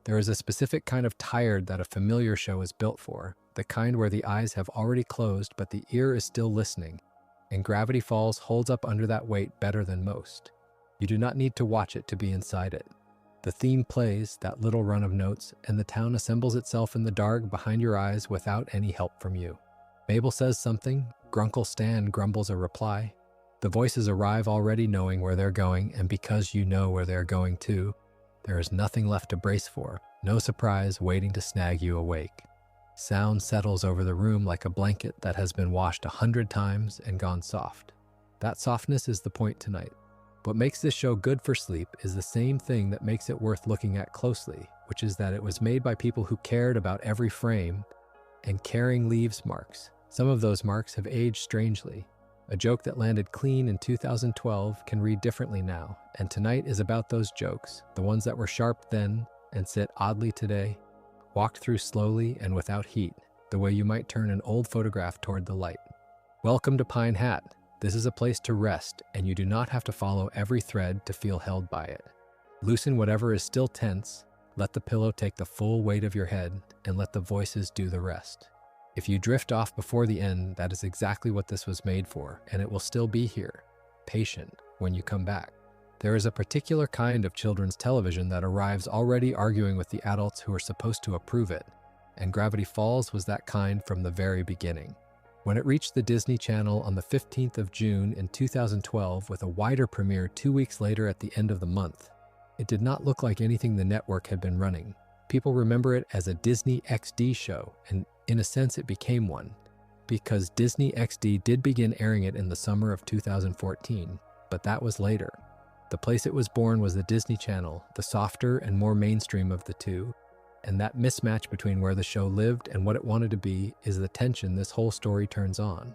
There is a specific kind of tired that a familiar show is built for, the kind where the eyes have already closed but the ear is still listening, and Gravity Falls holds up under that weight better than most. You do not need to watch it to be inside it. The theme plays, that little run of notes, and the town assembles itself in the dark behind your eyes without any help from you. Mabel says something, Grunkle Stan grumbles a reply. The voices arrive already knowing where they're going, and because you know where they're going too, there is nothing left to brace for, no surprise waiting to snag you awake. Sound settles over the room like a blanket that has been washed 100 times and gone soft. That softness is the point tonight. What makes this show good for sleep is the same thing that makes it worth looking at closely, which is that it was made by people who cared about every frame, and caring leaves marks. Some of those marks have aged strangely. A joke that landed clean in 2012 can read differently now, and tonight is about those jokes, the ones that were sharp then and sit oddly today, walked through slowly and without heat, the way you might turn an old photograph toward the light. Welcome to Pine Hat. This is a place to rest, and you do not have to follow every thread to feel held by it. Loosen whatever is still tense, let the pillow take the full weight of your head, and let the voices do the rest. If you drift off before the end, that is exactly what this was made for, and it will still be here, patient, when you come back. There is a particular kind of children's television that arrives already arguing with the adults who are supposed to approve it, and Gravity Falls was that kind from the very beginning. When it reached the Disney Channel on the 15th of June in 2012 with a wider premiere 2 weeks later at the end of the month, it did not look like anything the network had been running. People remember it as a Disney XD show, and in a sense it became one, because Disney XD did begin airing it in the summer of 2014, but that was later. The place it was born was the Disney Channel, the softer and more mainstream of the two, and that mismatch between where the show lived and what it wanted to be is the tension this whole story turns on.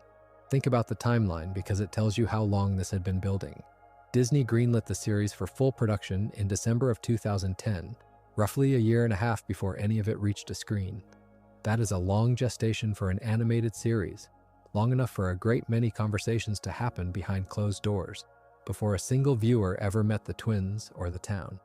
Think about the timeline because it tells you how long this had been building. Disney greenlit the series for full production in December of 2010, roughly a year and a half before any of it reached a screen. That is a long gestation for an animated series, long enough for a great many conversations to happen behind closed doors, before a single viewer ever met the twins or the town.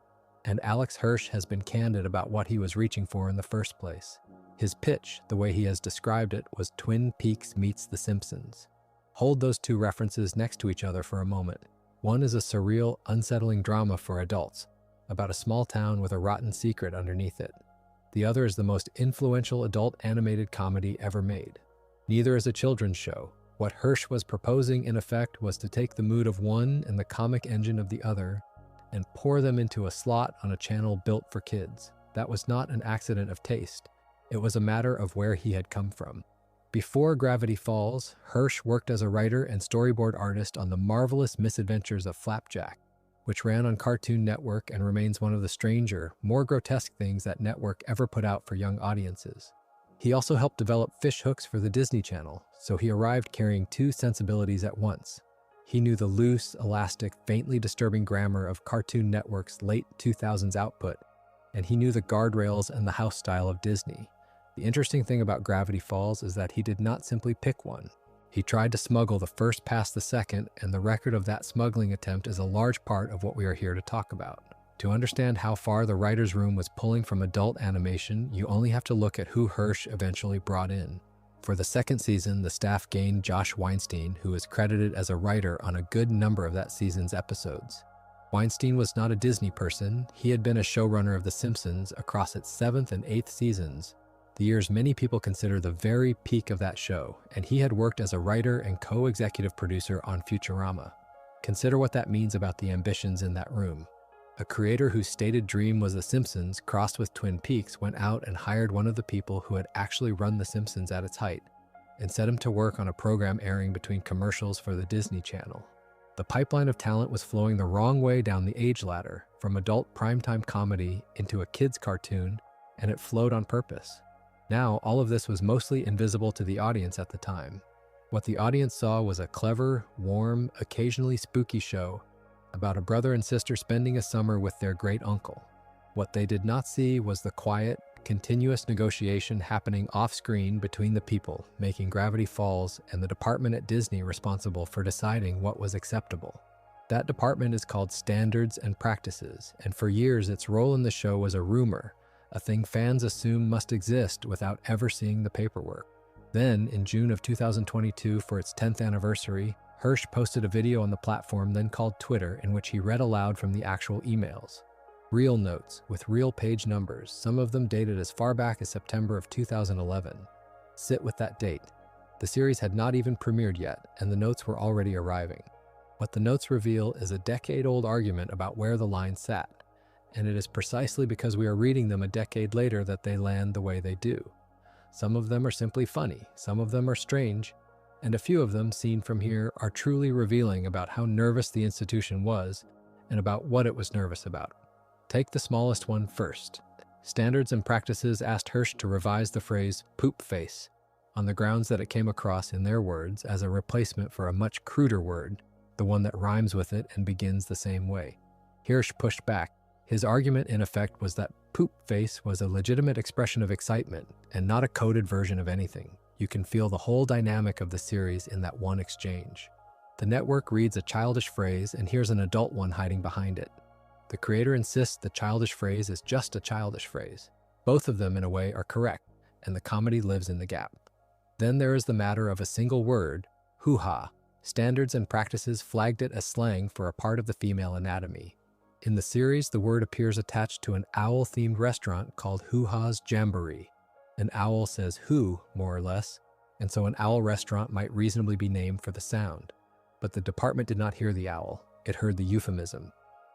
And Alex Hirsch has been candid about what he was reaching for in the first place. His pitch, the way he has described it, was Twin Peaks meets The Simpsons. Hold those two references next to each other for a moment. One is a surreal, unsettling drama for adults, about a small town with a rotten secret underneath it. The other is the most influential adult animated comedy ever made. Neither is a children's show. What Hirsch was proposing, in effect, was to take the mood of one and the comic engine of the other and pour them into a slot on a channel built for kids. That was not an accident of taste. It was a matter of where he had come from. Before Gravity Falls, Hirsch worked as a writer and storyboard artist on The Marvelous Misadventures of Flapjack, which ran on Cartoon Network and remains one of the stranger, more grotesque things that network ever put out for young audiences. He also helped develop fish hooks for the Disney Channel, so he arrived carrying two sensibilities at once. He knew the loose, elastic, faintly disturbing grammar of Cartoon Network's late 2000s output, and he knew the guardrails and the house style of Disney. The interesting thing about Gravity Falls is that he did not simply pick one. He tried to smuggle the first past the second, and the record of that smuggling attempt is a large part of what we are here to talk about. To understand how far the writer's room was pulling from adult animation, you only have to look at who Hirsch eventually brought in. For the second season, the staff gained Josh Weinstein, who is credited as a writer on a good number of that season's episodes. Weinstein was not a Disney person. He had been a showrunner of The Simpsons across its 7th and 8th seasons, the years many people consider the very peak of that show, and he had worked as a writer and co-executive producer on Futurama. Consider what that means about the ambitions in that room. A creator whose stated dream was The Simpsons crossed with Twin Peaks went out and hired one of the people who had actually run The Simpsons at its height and set him to work on a program airing between commercials for the Disney Channel. The pipeline of talent was flowing the wrong way down the age ladder, from adult primetime comedy into a kids' cartoon, and it flowed on purpose. Now, all of this was mostly invisible to the audience at the time. What the audience saw was a clever, warm, occasionally spooky show about a brother and sister spending a summer with their great-uncle. What they did not see was the quiet, continuous negotiation happening off-screen between the people making Gravity Falls and the department at Disney responsible for deciding what was acceptable. That department is called Standards and Practices, and for years its role in the show was a rumor, a thing fans assume must exist without ever seeing the paperwork. Then, in June of 2022, for its 10th anniversary, Hirsch posted a video on the platform then called Twitter in which he read aloud from the actual emails. Real notes, with real page numbers, some of them dated as far back as September of 2011. Sit with that date. The series had not even premiered yet, and the notes were already arriving. What the notes reveal is a decade-old argument about where the line sat, and it is precisely because we are reading them a decade later that they land the way they do. Some of them are simply funny, some of them are strange, and a few of them, seen from here, are truly revealing about how nervous the institution was and about what it was nervous about. Take the smallest one first. Standards and Practices asked Hirsch to revise the phrase poop face on the grounds that it came across, in their words, as a replacement for a much cruder word, the one that rhymes with it and begins the same way. Hirsch pushed back. His argument, in effect, was that poop face was a legitimate expression of excitement and not a coded version of anything. You can feel the whole dynamic of the series in that one exchange. The network reads a childish phrase, and here's an adult one hiding behind it. The creator insists the childish phrase is just a childish phrase. Both of them, in a way, are correct, and the comedy lives in the gap. Then there is the matter of a single word, hoo-ha. Standards and Practices flagged it as slang for a part of the female anatomy. In the series, the word appears attached to an owl-themed restaurant called Hoo Ha's Jamboree. An owl says who, more or less, and so an owl restaurant might reasonably be named for the sound. But the department did not hear the owl, it heard the euphemism.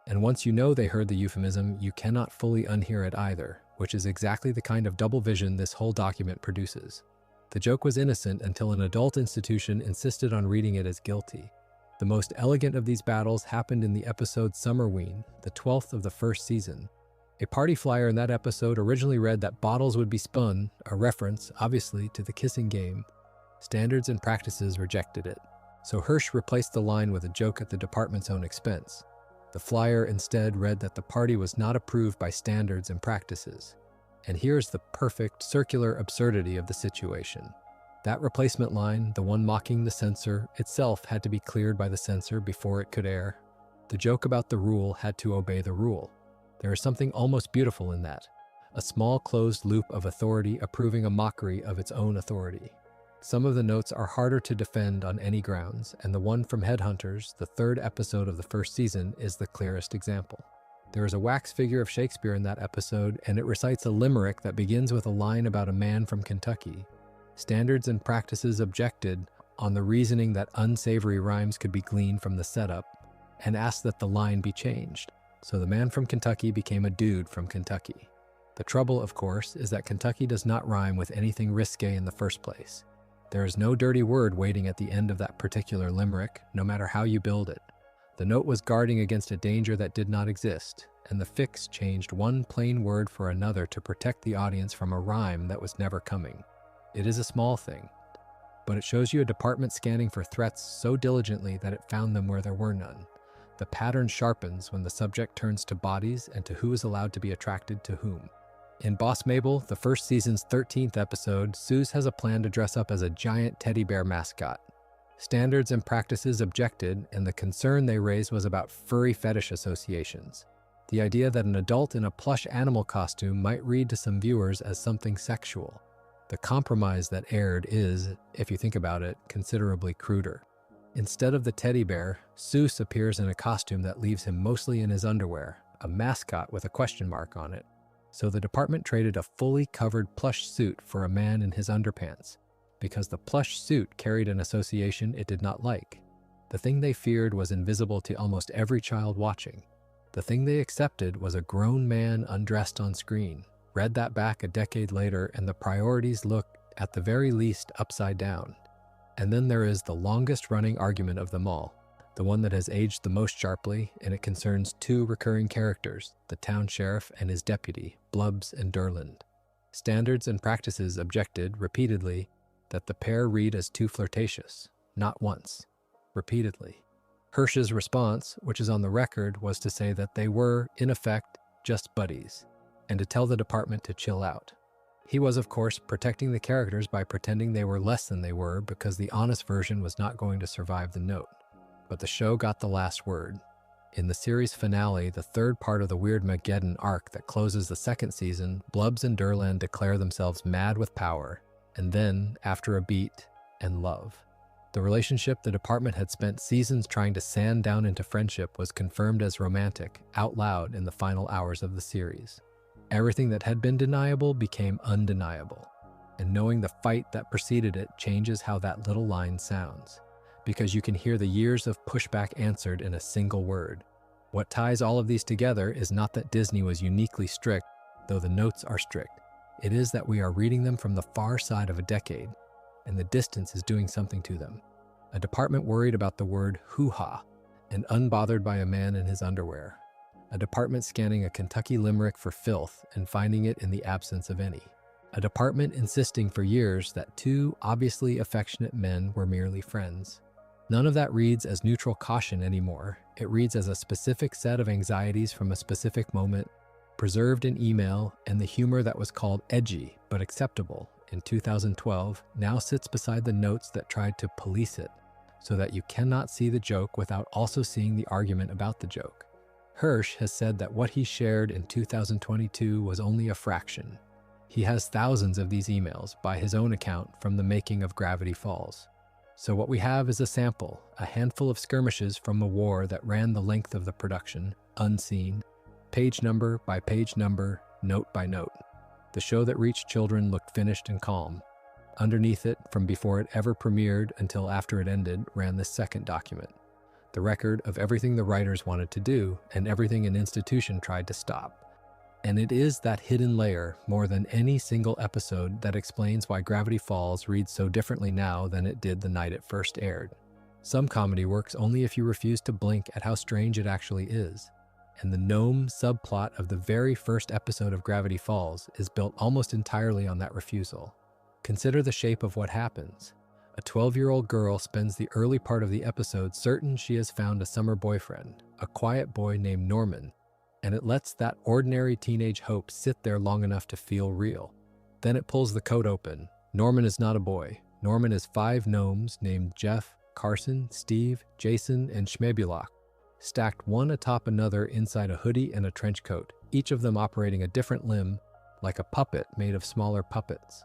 And once you know they heard the euphemism, you cannot fully unhear it either, which is exactly the kind of double vision this whole document produces. The joke was innocent until an adult institution insisted on reading it as guilty. The most elegant of these battles happened in the episode Summerween, the 12th of the first season. A party flyer in that episode originally read that bottles would be spun, a reference, obviously, to the kissing game. Standards and Practices rejected it, so Hirsch replaced the line with a joke at the department's own expense. The flyer instead read that the party was not approved by Standards and Practices. And here's the perfect circular absurdity of the situation. That replacement line, the one mocking the censor, itself had to be cleared by the censor before it could air. The joke about the rule had to obey the rule. There is something almost beautiful in that. A small closed loop of authority approving a mockery of its own authority. Some of the notes are harder to defend on any grounds, and the one from Headhunters, the 3rd episode of the first season, is the clearest example. There is a wax figure of Shakespeare in that episode, and it recites a limerick that begins with a line about a man from Kentucky. Standards and Practices objected on the reasoning that unsavory rhymes could be gleaned from the setup, and asked that the line be changed. So the man from Kentucky became a dude from Kentucky. The trouble, of course, is that Kentucky does not rhyme with anything risque in the first place. There is no dirty word waiting at the end of that particular limerick, no matter how you build it. The note was guarding against a danger that did not exist, and the fix changed one plain word for another to protect the audience from a rhyme that was never coming. It is a small thing, but it shows you a department scanning for threats so diligently that it found them where there were none. The pattern sharpens when the subject turns to bodies and to who is allowed to be attracted to whom. In Boss Mabel, the first season's 13th episode, Suze has a plan to dress up as a giant teddy bear mascot. Standards and Practices objected, and the concern they raised was about furry fetish associations. The idea that an adult in a plush animal costume might read to some viewers as something sexual. The compromise that aired is, if you think about it, considerably cruder. Instead of the teddy bear, Suze appears in a costume that leaves him mostly in his underwear, a mascot with a question mark on it. So the department traded a fully covered plush suit for a man in his underpants, because the plush suit carried an association it did not like. The thing they feared was invisible to almost every child watching. The thing they accepted was a grown man undressed on screen. Read that back a decade later, and the priorities look, at the very least, upside down. And then there is the longest-running argument of them all, the one that has aged the most sharply, and it concerns 2 recurring characters, the town sheriff and his deputy, Blubbs and Durland. Standards and Practices objected, repeatedly, that the pair read as too flirtatious, not once, repeatedly. Hirsch's response, which is on the record, was to say that they were, in effect, just buddies, and to tell the department to chill out. He was, of course, protecting the characters by pretending they were less than they were because the honest version was not going to survive the note. But the show got the last word. In the series finale, the third part of the weird McGucket arc that closes the second season, Blubs and Durland declare themselves mad with power, and then, after a beat, and love. The relationship the department had spent seasons trying to sand down into friendship was confirmed as romantic, out loud in the final hours of the series. Everything that had been deniable became undeniable, and knowing the fight that preceded it changes how that little line sounds, because you can hear the years of pushback answered in a single word. What ties all of these together is not that Disney was uniquely strict, though the notes are strict. It is that we are reading them from the far side of a decade, and the distance is doing something to them. A department worried about the word hoo-ha and unbothered by a man in his underwear. A department scanning a Kentucky limerick for filth and finding it in the absence of any. A department insisting for years that two obviously affectionate men were merely friends. None of that reads as neutral caution anymore. It reads as a specific set of anxieties from a specific moment, preserved in email, and the humor that was called edgy but acceptable in 2012 now sits beside the notes that tried to police it, so that you cannot see the joke without also seeing the argument about the joke. Hirsch has said that what he shared in 2022 was only a fraction. He has thousands of these emails, by his own account, from the making of Gravity Falls. So what we have is a sample, a handful of skirmishes from a war that ran the length of the production, unseen, page number by page number, note by note. The show that reached children looked finished and calm. Underneath it, from before it ever premiered until after it ended, ran this second document. The record of everything the writers wanted to do and everything an institution tried to stop. And it is that hidden layer, more than any single episode, that explains why Gravity Falls reads so differently now than it did the night it first aired. Some comedy works only if you refuse to blink at how strange it actually is. And the gnome subplot of the very first episode of Gravity Falls is built almost entirely on that refusal. Consider the shape of what happens. A 12-year-old girl spends the early part of the episode certain she has found a summer boyfriend, a quiet boy named Norman, and it lets that ordinary teenage hope sit there long enough to feel real. Then it pulls the coat open. Norman is not a boy. Norman is 5 gnomes named Jeff, Carson, Steve, Jason, and Schmebulok, stacked one atop another inside a hoodie and a trench coat, each of them operating a different limb, like a puppet made of smaller puppets.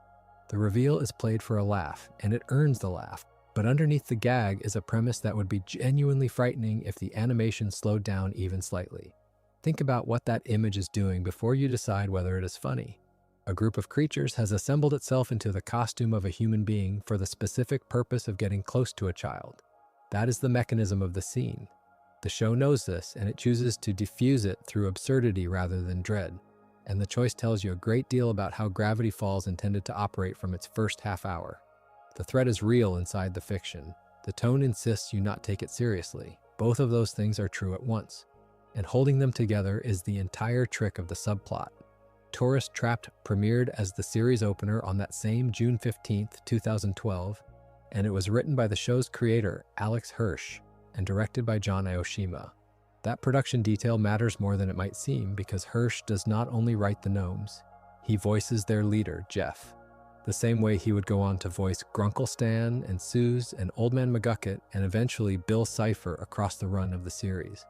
The reveal is played for a laugh, and it earns the laugh, but underneath the gag is a premise that would be genuinely frightening if the animation slowed down even slightly. Think about what that image is doing before you decide whether it is funny. A group of creatures has assembled itself into the costume of a human being for the specific purpose of getting close to a child. That is the mechanism of the scene. The show knows this, and it chooses to diffuse it through absurdity rather than dread. And the choice tells you a great deal about how Gravity Falls intended to operate from its first half hour. The threat is real inside the fiction. The tone insists you not take it seriously. Both of those things are true at once. And holding them together is the entire trick of the subplot. Tourist Trapped premiered as the series opener on that same June 15, 2012, and it was written by the show's creator, Alex Hirsch, and directed by John Aoshima. That production detail matters more than it might seem because Hirsch does not only write the gnomes, he voices their leader, Jeff, the same way he would go on to voice Grunkle Stan and Suze and Old Man McGucket and eventually Bill Cipher across the run of the series.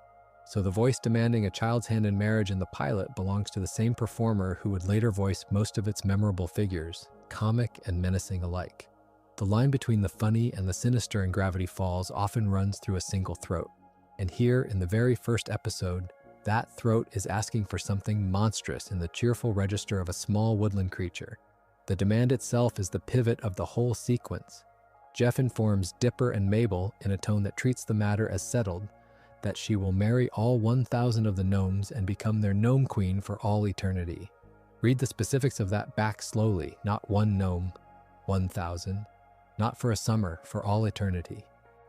So the voice demanding a child's hand in marriage in the pilot belongs to the same performer who would later voice most of its memorable figures, comic and menacing alike. The line between the funny and the sinister in Gravity Falls often runs through a single throat. And here, in the very first episode, that throat is asking for something monstrous in the cheerful register of a small woodland creature. The demand itself is the pivot of the whole sequence. Jeff informs Dipper and Mabel, in a tone that treats the matter as settled, that she will marry all 1,000 of the gnomes and become their gnome queen for all eternity. Read the specifics of that back slowly, not one gnome, 1,000, not for a summer, for all eternity.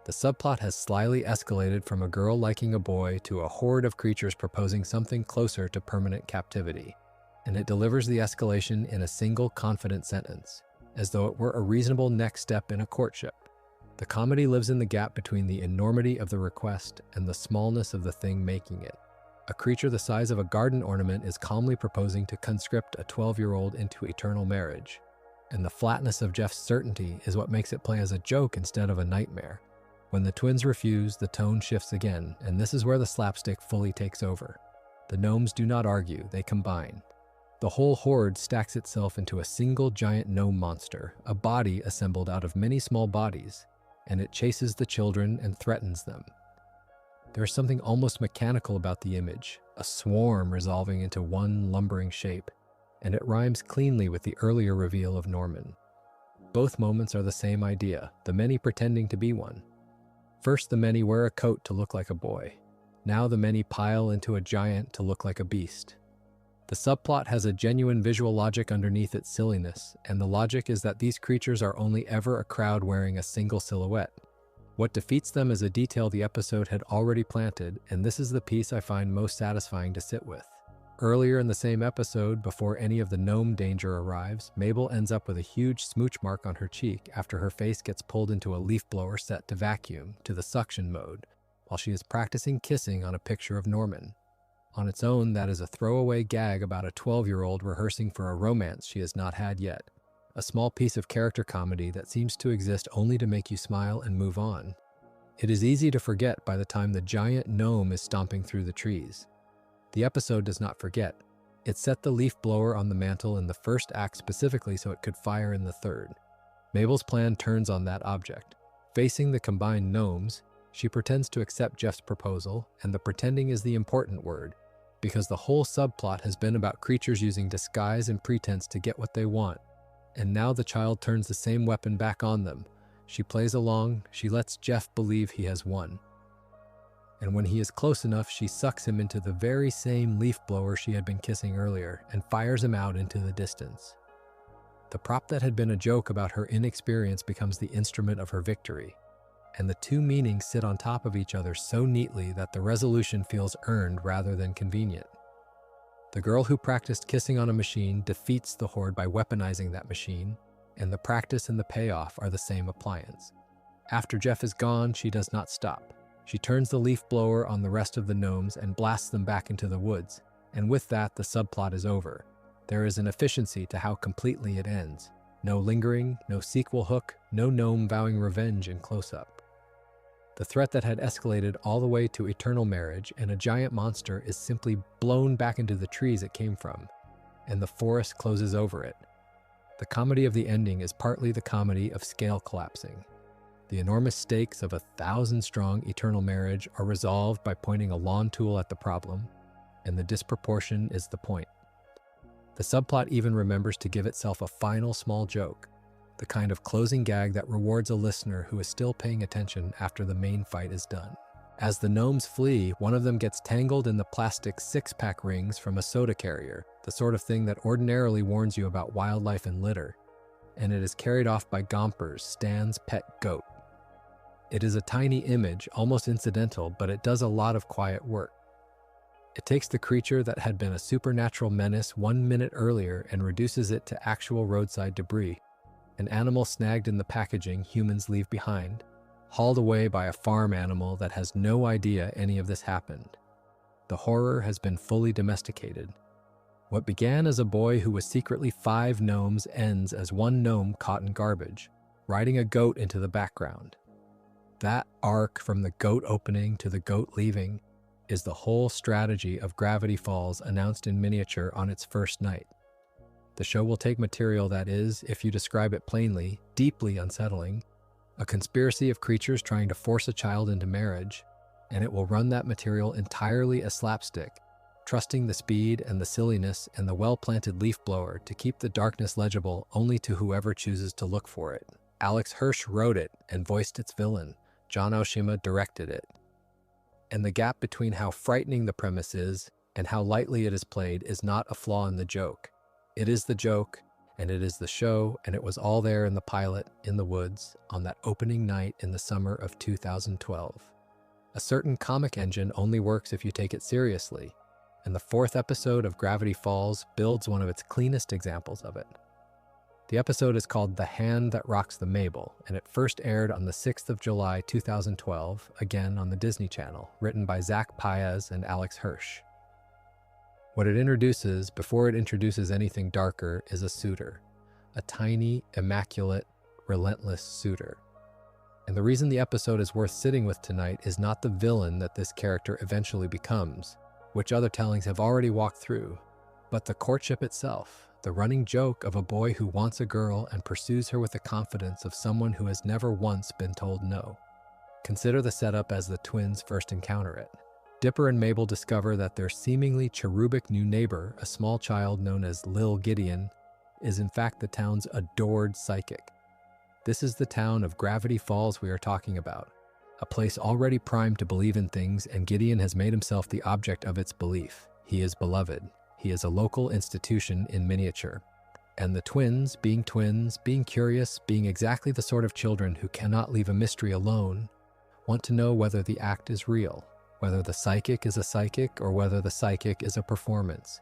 The subplot has slyly escalated from a girl liking a boy to a horde of creatures proposing something closer to permanent captivity, and it delivers the escalation in a single confident sentence, as though it were a reasonable next step in a courtship. The comedy lives in the gap between the enormity of the request and the smallness of the thing making it. A creature the size of a garden ornament is calmly proposing to conscript a 12-year-old into eternal marriage, and the flatness of Jeff's certainty is what makes it play as a joke instead of a nightmare. When the twins refuse, the tone shifts again, and this is where the slapstick fully takes over. The gnomes do not argue, they combine. The whole horde stacks itself into a single giant gnome monster, a body assembled out of many small bodies, and it chases the children and threatens them. There is something almost mechanical about the image, a swarm resolving into one lumbering shape, and it rhymes cleanly with the earlier reveal of Norman. Both moments are the same idea, the many pretending to be one. First, the many wear a coat to look like a boy. Now the many pile into a giant to look like a beast. The subplot has a genuine visual logic underneath its silliness, and the logic is that these creatures are only ever a crowd wearing a single silhouette. What defeats them is a detail the episode had already planted, and this is the piece I find most satisfying to sit with. Earlier in the same episode, before any of the gnome danger arrives, Mabel ends up with a huge smooch mark on her cheek after her face gets pulled into a leaf blower set to vacuum, to the suction mode, while she is practicing kissing on a picture of Norman. On its own, that is a throwaway gag about a 12-year-old rehearsing for a romance she has not had yet. A small piece of character comedy that seems to exist only to make you smile and move on. It is easy to forget by the time the giant gnome is stomping through the trees. The episode does not forget. It set the leaf blower on the mantle in the first act specifically so it could fire in the third. Mabel's plan turns on that object. Facing the combined gnomes, she pretends to accept Jeff's proposal, and the pretending is the important word, because the whole subplot has been about creatures using disguise and pretense to get what they want. And now the child turns the same weapon back on them. She plays along, she lets Jeff believe he has won. And when he is close enough, she sucks him into the very same leaf blower she had been kissing earlier and fires him out into the distance. The prop that had been a joke about her inexperience becomes the instrument of her victory, and the two meanings sit on top of each other so neatly that the resolution feels earned rather than convenient. The girl who practiced kissing on a machine defeats the horde by weaponizing that machine, and the practice and the payoff are the same appliance. After Jeff is gone, she does not stop. She turns the leaf blower on the rest of the gnomes and blasts them back into the woods, and with that, the subplot is over. There is an efficiency to how completely it ends. No lingering, no sequel hook, no gnome vowing revenge in close-up. The threat that had escalated all the way to eternal marriage and a giant monster is simply blown back into the trees it came from, and the forest closes over it. The comedy of the ending is partly the comedy of scale collapsing. The enormous stakes of a 1,000-strong eternal marriage are resolved by pointing a lawn tool at the problem, and the disproportion is the point. The subplot even remembers to give itself a final small joke, the kind of closing gag that rewards a listener who is still paying attention after the main fight is done. As the gnomes flee, one of them gets tangled in the plastic six-pack rings from a soda carrier, the sort of thing that ordinarily warns you about wildlife and litter, and it is carried off by Gompers, Stan's pet goat. It is a tiny image, almost incidental, but it does a lot of quiet work. It takes the creature that had been a supernatural menace 1 minute earlier and reduces it to actual roadside debris, an animal snagged in the packaging humans leave behind, hauled away by a farm animal that has no idea any of this happened. The horror has been fully domesticated. What began as a boy who was secretly 5 gnomes ends as one gnome caught in garbage, riding a goat into the background. That arc from the goat opening to the goat leaving is the whole strategy of Gravity Falls announced in miniature on its first night. The show will take material that is, if you describe it plainly, deeply unsettling, a conspiracy of creatures trying to force a child into marriage, and it will run that material entirely as slapstick, trusting the speed and the silliness and the well-planted leaf blower to keep the darkness legible only to whoever chooses to look for it. Alex Hirsch wrote it and voiced its villain. John Aoshima directed it. And the gap between how frightening the premise is and how lightly it is played is not a flaw in the joke. It is the joke, and it is the show, and it was all there in the pilot, in the woods, on that opening night in the summer of 2012. A certain comic engine only works if you take it seriously, and the 4th episode of Gravity Falls builds one of its cleanest examples of it. The episode is called The Hand That Rocks the Mabel, and it first aired on the 6th of July 2012, again on the Disney Channel, written by Zach Paez and Alex Hirsch. What it introduces, before it introduces anything darker, is a suitor. A tiny, immaculate, relentless suitor. And the reason the episode is worth sitting with tonight is not the villain that this character eventually becomes, which other tellings have already walked through, but the courtship itself, the running joke of a boy who wants a girl and pursues her with the confidence of someone who has never once been told no. Consider the setup as the twins first encounter it. Dipper and Mabel discover that their seemingly cherubic new neighbor, a small child known as Lil Gideon, is in fact the town's adored psychic. This is the town of Gravity Falls we are talking about, a place already primed to believe in things, and Gideon has made himself the object of its belief. He is beloved. He is a local institution in miniature. And the twins, being curious, being exactly the sort of children who cannot leave a mystery alone, want to know whether the act is real, whether the psychic is a psychic or whether the psychic is a performance.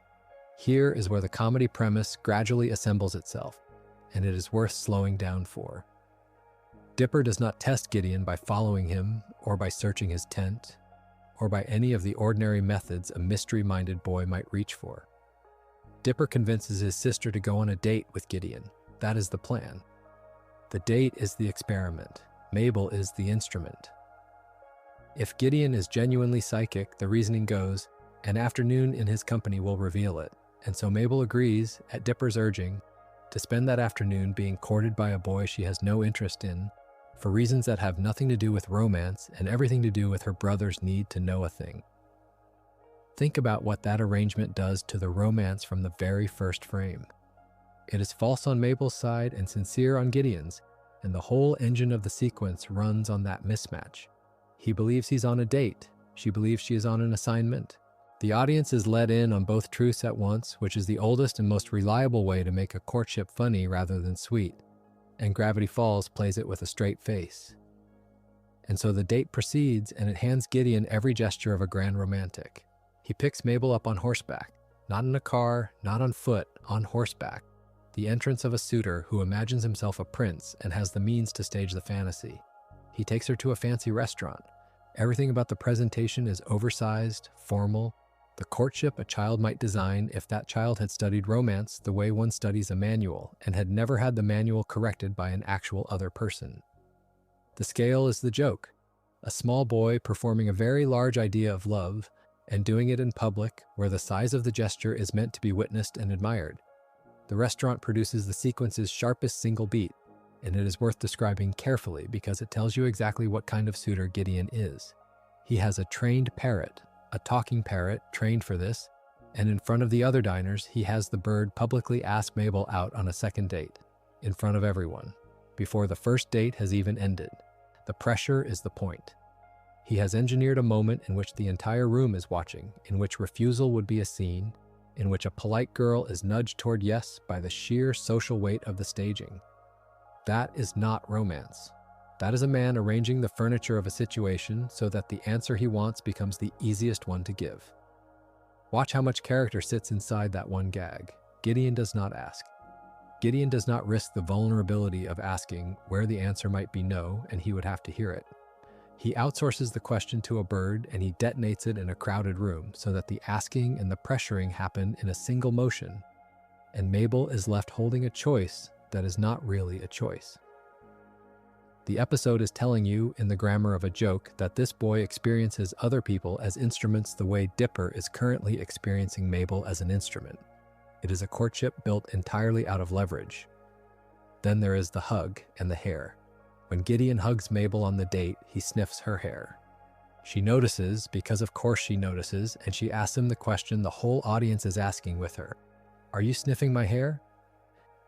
Here is where the comedy premise gradually assembles itself, and it is worth slowing down for. Dipper does not test Gideon by following him, or by searching his tent, or by any of the ordinary methods a mystery-minded boy might reach for. Dipper convinces his sister to go on a date with Gideon. That is the plan. The date is the experiment. Mabel is the instrument. If Gideon is genuinely psychic, the reasoning goes, an afternoon in his company will reveal it, and so Mabel agrees, at Dipper's urging, to spend that afternoon being courted by a boy she has no interest in, for reasons that have nothing to do with romance and everything to do with her brother's need to know a thing. Think about what that arrangement does to the romance from the very first frame. It is false on Mabel's side and sincere on Gideon's, and the whole engine of the sequence runs on that mismatch. He believes he's on a date. She believes she is on an assignment. The audience is let in on both truths at once, which is the oldest and most reliable way to make a courtship funny rather than sweet, and Gravity Falls plays it with a straight face. And so the date proceeds, and it hands Gideon every gesture of a grand romantic. He picks Mabel up on horseback, not in a car, not on foot, on horseback, the entrance of a suitor who imagines himself a prince and has the means to stage the fantasy. He takes her to a fancy restaurant. Everything about the presentation is oversized, formal, the courtship a child might design if that child had studied romance the way one studies a manual and had never had the manual corrected by an actual other person. The scale is the joke. A small boy performing a very large idea of love and doing it in public where the size of the gesture is meant to be witnessed and admired. The restaurant produces the sequence's sharpest single beat, and it is worth describing carefully because it tells you exactly what kind of suitor Gideon is. He has a trained parrot, a talking parrot trained for this, and in front of the other diners, he has the bird publicly ask Mabel out on a second date, in front of everyone, before the first date has even ended. The pressure is the point. He has engineered a moment in which the entire room is watching, in which refusal would be a scene, in which a polite girl is nudged toward yes by the sheer social weight of the staging. That is not romance. That is a man arranging the furniture of a situation so that the answer he wants becomes the easiest one to give. Watch how much character sits inside that one gag. Gideon does not ask. Gideon does not risk the vulnerability of asking where the answer might be no and he would have to hear it. He outsources the question to a bird and he detonates it in a crowded room so that the asking and the pressuring happen in a single motion, and Mabel is left holding a choice that is not really a choice. The episode is telling you, in the grammar of a joke, that this boy experiences other people as instruments the way Dipper is currently experiencing Mabel as an instrument. It is a courtship built entirely out of leverage. Then there is the hug and the hair. When Gideon hugs Mabel on the date, he sniffs her hair. She notices, because of course she notices, and she asks him the question the whole audience is asking with her. "Are you sniffing my hair?"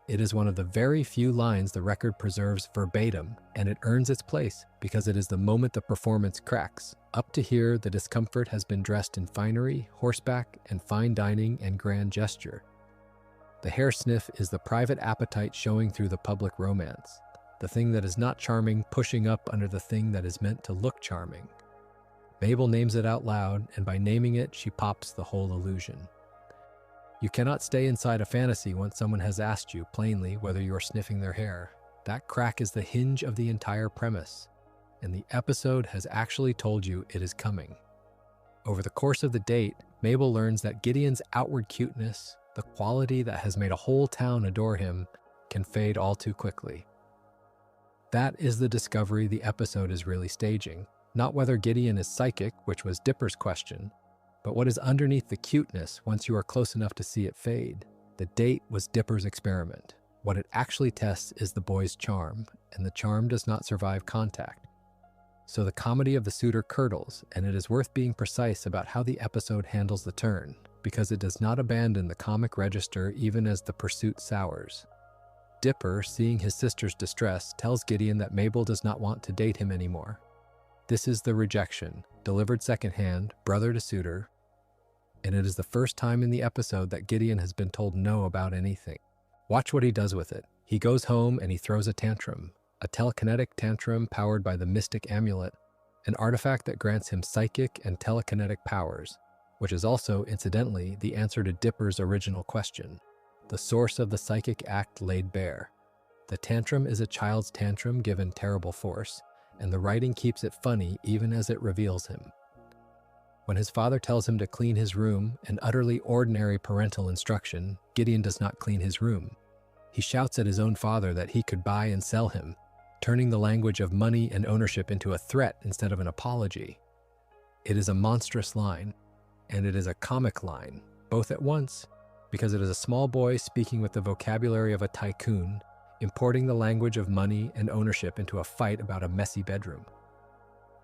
It is one of the very few lines the record preserves verbatim, and it earns its place because it is the moment the performance cracks. Up to here, the discomfort has been dressed in finery, horseback, and fine dining and grand gesture. The hair sniff is the private appetite showing through the public romance, the thing that is not charming pushing up under the thing that is meant to look charming. Mabel names it out loud, and by naming it, she pops the whole illusion. You cannot stay inside a fantasy once someone has asked you plainly whether you are sniffing their hair. That crack is the hinge of the entire premise, and the episode has actually told you it is coming. Over the course of the date, Mabel learns that Gideon's outward cuteness, the quality that has made a whole town adore him, can fade all too quickly. That is the discovery the episode is really staging. Not whether Gideon is psychic, which was Dipper's question, but what is underneath the cuteness once you are close enough to see it fade. The date was Dipper's experiment. What it actually tests is the boy's charm, and the charm does not survive contact. So the comedy of the suitor curdles, and it is worth being precise about how the episode handles the turn, because it does not abandon the comic register even as the pursuit sours. Dipper, seeing his sister's distress, tells Gideon that Mabel does not want to date him anymore. This is the rejection, delivered secondhand, brother to suitor, and it is the first time in the episode that Gideon has been told no about anything. Watch what he does with it. He goes home and he throws a tantrum, a telekinetic tantrum powered by the mystic amulet, an artifact that grants him psychic and telekinetic powers, which is also, incidentally, the answer to Dipper's original question, the source of the psychic act laid bare. The tantrum is a child's tantrum given terrible force, and the writing keeps it funny even as it reveals him. When his father tells him to clean his room, an utterly ordinary parental instruction, Gideon does not clean his room. He shouts at his own father that he could buy and sell him, turning the language of money and ownership into a threat instead of an apology. It is a monstrous line, and it is a comic line, both at once, because it is a small boy speaking with the vocabulary of a tycoon, importing the language of money and ownership into a fight about a messy bedroom.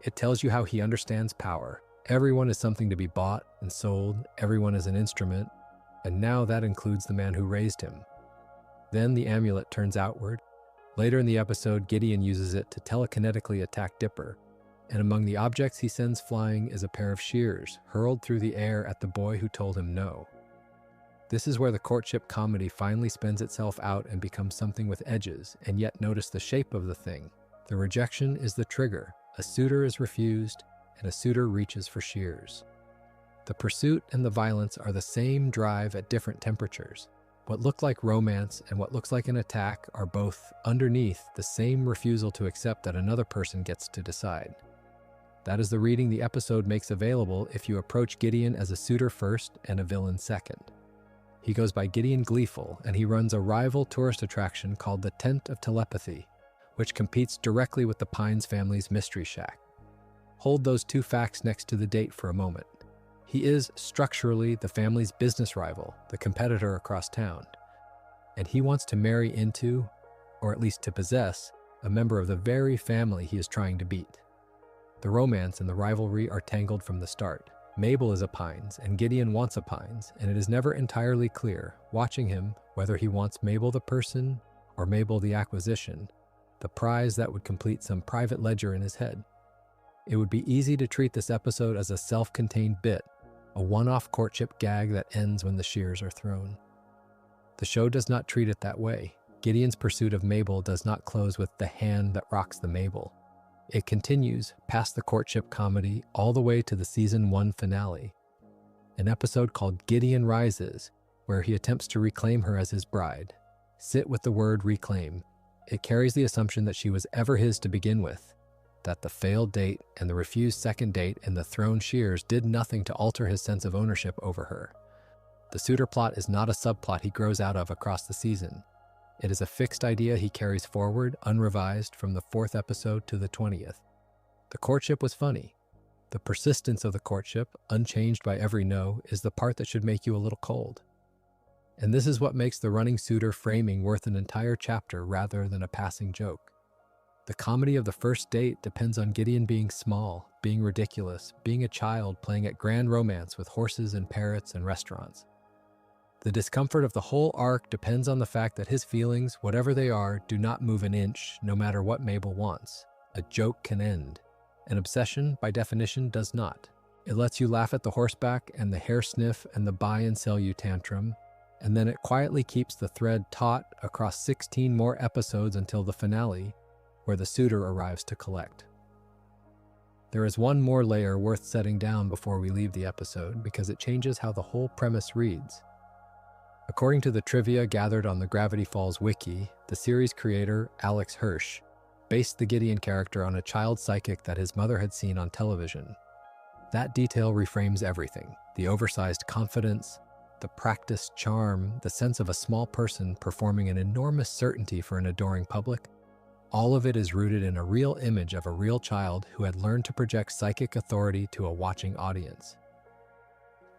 It tells you how he understands power. Everyone is something to be bought and sold, everyone is an instrument, and now that includes the man who raised him. Then the amulet turns outward. Later in the episode, Gideon uses it to telekinetically attack Dipper, and among the objects he sends flying is a pair of shears hurled through the air at the boy who told him no. This is where the courtship comedy finally spins itself out and becomes something with edges, and yet notice the shape of the thing. The rejection is the trigger. A suitor is refused, and a suitor reaches for shears. The pursuit and the violence are the same drive at different temperatures. What look like romance and what looks like an attack are both, underneath, the same refusal to accept that another person gets to decide. That is the reading the episode makes available if you approach Gideon as a suitor first and a villain second. He goes by Gideon Gleeful, and he runs a rival tourist attraction called the Tent of Telepathy, which competes directly with the Pines family's Mystery Shack. Hold those two facts next to the date for a moment. He is, structurally, the family's business rival, the competitor across town. And he wants to marry into, or at least to possess, a member of the very family he is trying to beat. The romance and the rivalry are tangled from the start. Mabel is a Pines, and Gideon wants a Pines, and it is never entirely clear, watching him, whether he wants Mabel the person, or Mabel the acquisition, the prize that would complete some private ledger in his head. It would be easy to treat this episode as a self-contained bit, a one-off courtship gag that ends when the shears are thrown. The show does not treat it that way. Gideon's pursuit of Mabel does not close with the hand that rocks the Mabel. It continues, past the courtship comedy, all the way to the season 1 finale, an episode called Gideon Rises, where he attempts to reclaim her as his bride. Sit with the word reclaim. It carries the assumption that she was ever his to begin with, that the failed date and the refused second date and the thrown shears did nothing to alter his sense of ownership over her. The suitor plot is not a subplot he grows out of across the season. It is a fixed idea he carries forward, unrevised, from the 4th episode to the 20th. The courtship was funny. The persistence of the courtship, unchanged by every no, is the part that should make you a little cold. And this is what makes the running suitor framing worth an entire chapter rather than a passing joke. The comedy of the first date depends on Gideon being small, being ridiculous, being a child playing at grand romance with horses and parrots and restaurants. The discomfort of the whole arc depends on the fact that his feelings, whatever they are, do not move an inch, no matter what Mabel wants. A joke can end. An obsession, by definition, does not. It lets you laugh at the horseback and the hair sniff and the buy and sell you tantrum, and then it quietly keeps the thread taut across 16 more episodes until the finale, where the suitor arrives to collect. There is one more layer worth setting down before we leave the episode because it changes how the whole premise reads. According to the trivia gathered on the Gravity Falls wiki, the series creator, Alex Hirsch, based the Gideon character on a child psychic that his mother had seen on television. That detail reframes everything: the oversized confidence, the practiced charm, the sense of a small person performing an enormous certainty for an adoring public. All of it is rooted in a real image of a real child who had learned to project psychic authority to a watching audience.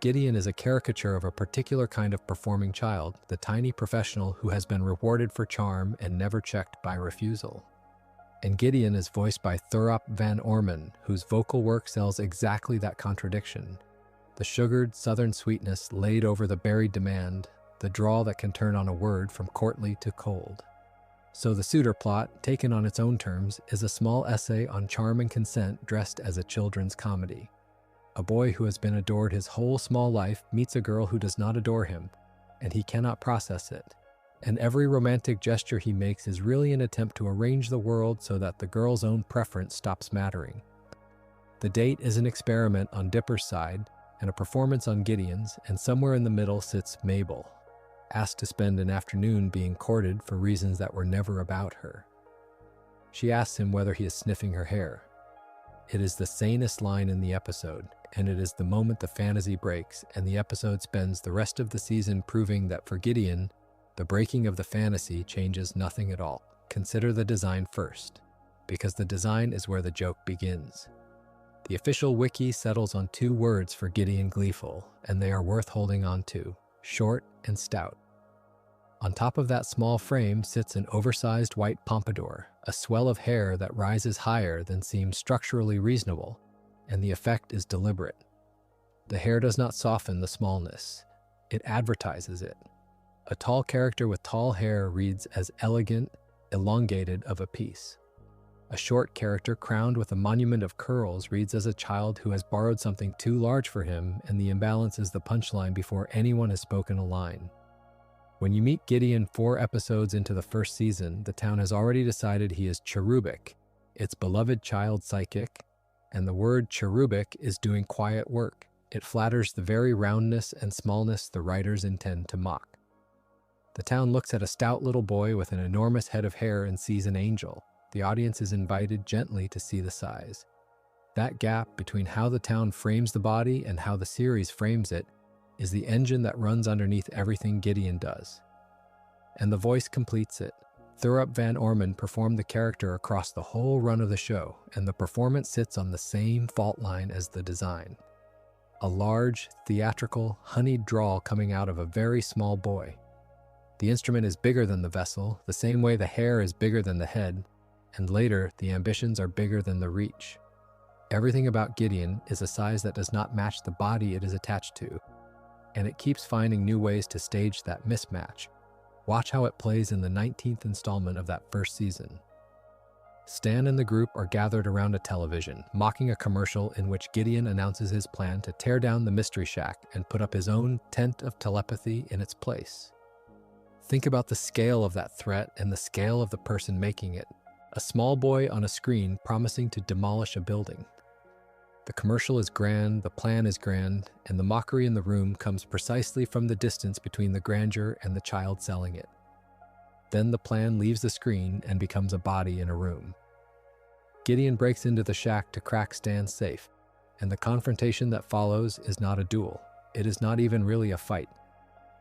Gideon is a caricature of a particular kind of performing child, the tiny professional who has been rewarded for charm and never checked by refusal. And Gideon is voiced by Thurop Van Orman, whose vocal work sells exactly that contradiction. The sugared southern sweetness laid over the buried demand, the drawl that can turn on a word from courtly to cold. So the suitor plot, taken on its own terms, is a small essay on charm and consent dressed as a children's comedy. A boy who has been adored his whole small life meets a girl who does not adore him, and he cannot process it. And every romantic gesture he makes is really an attempt to arrange the world so that the girl's own preference stops mattering. The date is an experiment on Dipper's side and a performance on Gideon's, and somewhere in the middle sits Mabel, asked to spend an afternoon being courted for reasons that were never about her. She asks him whether he is sniffing her hair. It is the sanest line in the episode, and it is the moment the fantasy breaks, and the episode spends the rest of the season proving that for Gideon, the breaking of the fantasy changes nothing at all. Consider the design first, because the design is where the joke begins. The official wiki settles on 2 words for Gideon Gleeful, and they are worth holding on to: short and stout. On top of that small frame sits an oversized white pompadour, a swell of hair that rises higher than seems structurally reasonable, and the effect is deliberate. The hair does not soften the smallness, it advertises it. A tall character with tall hair reads as elegant, elongated of a piece. A short character crowned with a monument of curls reads as a child who has borrowed something too large for him, and the imbalance is the punchline before anyone has spoken a line. When you meet Gideon 4 episodes into the first season, the town has already decided he is cherubic, its beloved child psychic, and the word cherubic is doing quiet work. It flatters the very roundness and smallness the writers intend to mock. The town looks at a stout little boy with an enormous head of hair and sees an angel. The audience is invited gently to see the size. That gap between how the town frames the body and how the series frames it is the engine that runs underneath everything Gideon does. And the voice completes it. Thurop Van Orman performed the character across the whole run of the show, and the performance sits on the same fault line as the design. A large, theatrical, honeyed drawl coming out of a very small boy. The instrument is bigger than the vessel, the same way the hair is bigger than the head, and later the ambitions are bigger than the reach. Everything about Gideon is a size that does not match the body it is attached to, and it keeps finding new ways to stage that mismatch. Watch how it plays in the 19th installment of that first season. Stan and the group are gathered around a television, mocking a commercial in which Gideon announces his plan to tear down the Mystery Shack and put up his own tent of telepathy in its place. Think about the scale of that threat and the scale of the person making it. A small boy on a screen promising to demolish a building. The commercial is grand, the plan is grand, and the mockery in the room comes precisely from the distance between the grandeur and the child selling it. Then the plan leaves the screen and becomes a body in a room. Gideon breaks into the shack to crack Stan's safe, and the confrontation that follows is not a duel. It is not even really a fight.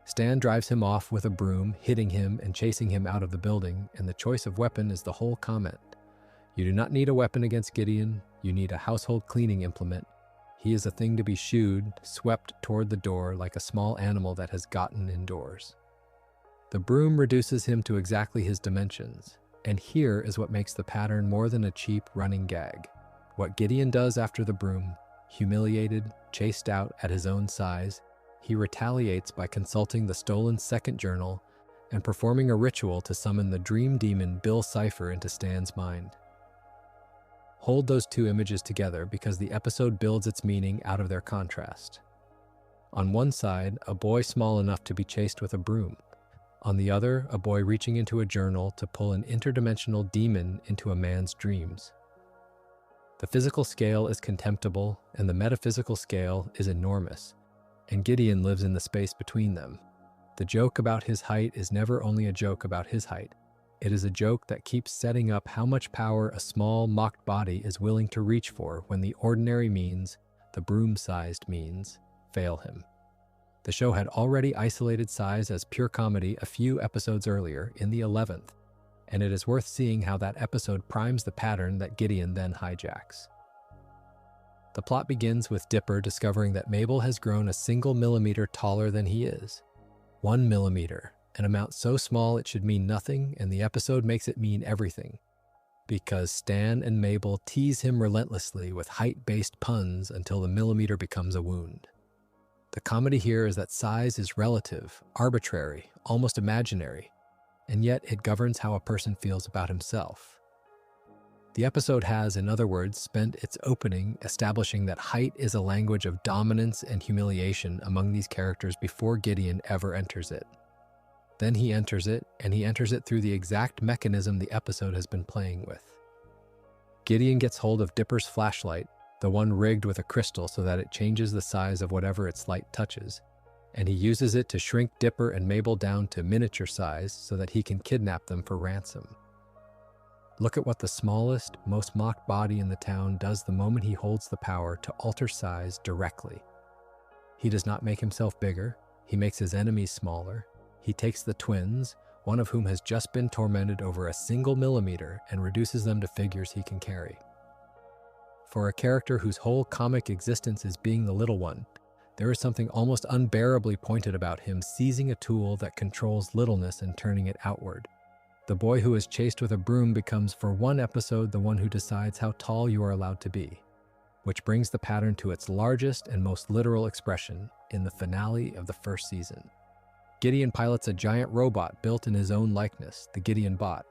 Stan drives him off with a broom, hitting him and chasing him out of the building, and the choice of weapon is the whole comment. You do not need a weapon against Gideon, you need a household cleaning implement. He is a thing to be shooed, swept toward the door like a small animal that has gotten indoors. The broom reduces him to exactly his dimensions, and here is what makes the pattern more than a cheap running gag. What Gideon does after the broom, humiliated, chased out at his own size, he retaliates by consulting the stolen second journal and performing a ritual to summon the dream demon Bill Cipher into Stan's mind. Hold those 2 images together because the episode builds its meaning out of their contrast. On one side, a boy small enough to be chased with a broom. On the other, a boy reaching into a journal to pull an interdimensional demon into a man's dreams. The physical scale is contemptible, and the metaphysical scale is enormous, and Gideon lives in the space between them. The joke about his height is never only a joke about his height. It is a joke that keeps setting up how much power a small, mocked body is willing to reach for when the ordinary means, the broom-sized means, fail him. The show had already isolated size as pure comedy a few episodes earlier, in the 11th, and it is worth seeing how that episode primes the pattern that Gideon then hijacks. The plot begins with Dipper discovering that Mabel has grown a single millimeter taller than he is. 1 millimeter, an amount so small it should mean nothing, and the episode makes it mean everything. Because Stan and Mabel tease him relentlessly with height-based puns until the millimeter becomes a wound. The comedy here is that size is relative, arbitrary, almost imaginary, and yet it governs how a person feels about himself. The episode has, in other words, spent its opening establishing that height is a language of dominance and humiliation among these characters before Gideon ever enters it. Then he enters it, and he enters it through the exact mechanism the episode has been playing with. Gideon gets hold of Dipper's flashlight, the one rigged with a crystal so that it changes the size of whatever its light touches, and he uses it to shrink Dipper and Mabel down to miniature size so that he can kidnap them for ransom. Look at what the smallest, most mocked body in the town does the moment he holds the power to alter size directly. He does not make himself bigger, he makes his enemies smaller. He takes the twins, one of whom has just been tormented over a single millimeter, and reduces them to figures he can carry. For a character whose whole comic existence is being the little one, there is something almost unbearably pointed about him seizing a tool that controls littleness and turning it outward. The boy who is chased with a broom becomes for one episode the one who decides how tall you are allowed to be, which brings the pattern to its largest and most literal expression in the finale of the first season. Gideon pilots a giant robot built in his own likeness, the Gideon bot,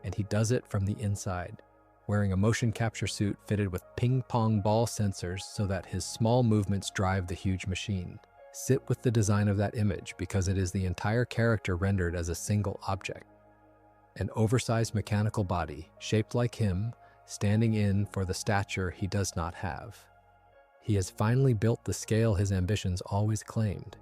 and he does it from the inside, wearing a motion capture suit fitted with ping-pong ball sensors so that his small movements drive the huge machine. Sit with the design of that image because it is the entire character rendered as a single object. An oversized mechanical body, shaped like him, standing in for the stature he does not have. He has finally built the scale his ambitions always claimed.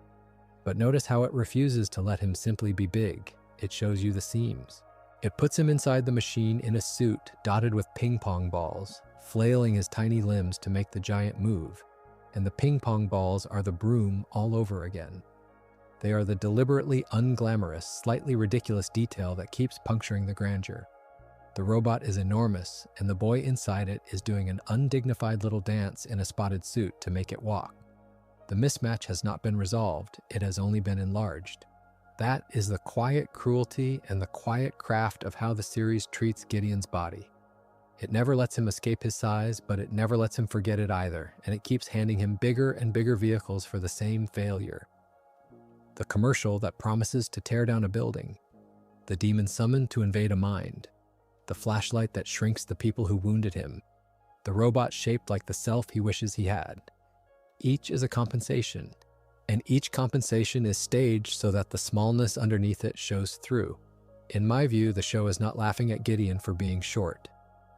But notice how it refuses to let him simply be big. It shows you the seams. It puts him inside the machine in a suit dotted with ping-pong balls, flailing his tiny limbs to make the giant move, and the ping-pong balls are the broom all over again. They are the deliberately unglamorous, slightly ridiculous detail that keeps puncturing the grandeur. The robot is enormous, and the boy inside it is doing an undignified little dance in a spotted suit to make it walk. The mismatch has not been resolved, it has only been enlarged. That is the quiet cruelty and the quiet craft of how the series treats Gideon's body. It never lets him escape his size, but it never lets him forget it either, and it keeps handing him bigger and bigger vehicles for the same failure. The commercial that promises to tear down a building, the demon summoned to invade a mind, the flashlight that shrinks the people who wounded him, the robot shaped like the self he wishes he had. Each is a compensation, and each compensation is staged so that the smallness underneath it shows through. In my view, the show is not laughing at Gideon for being short.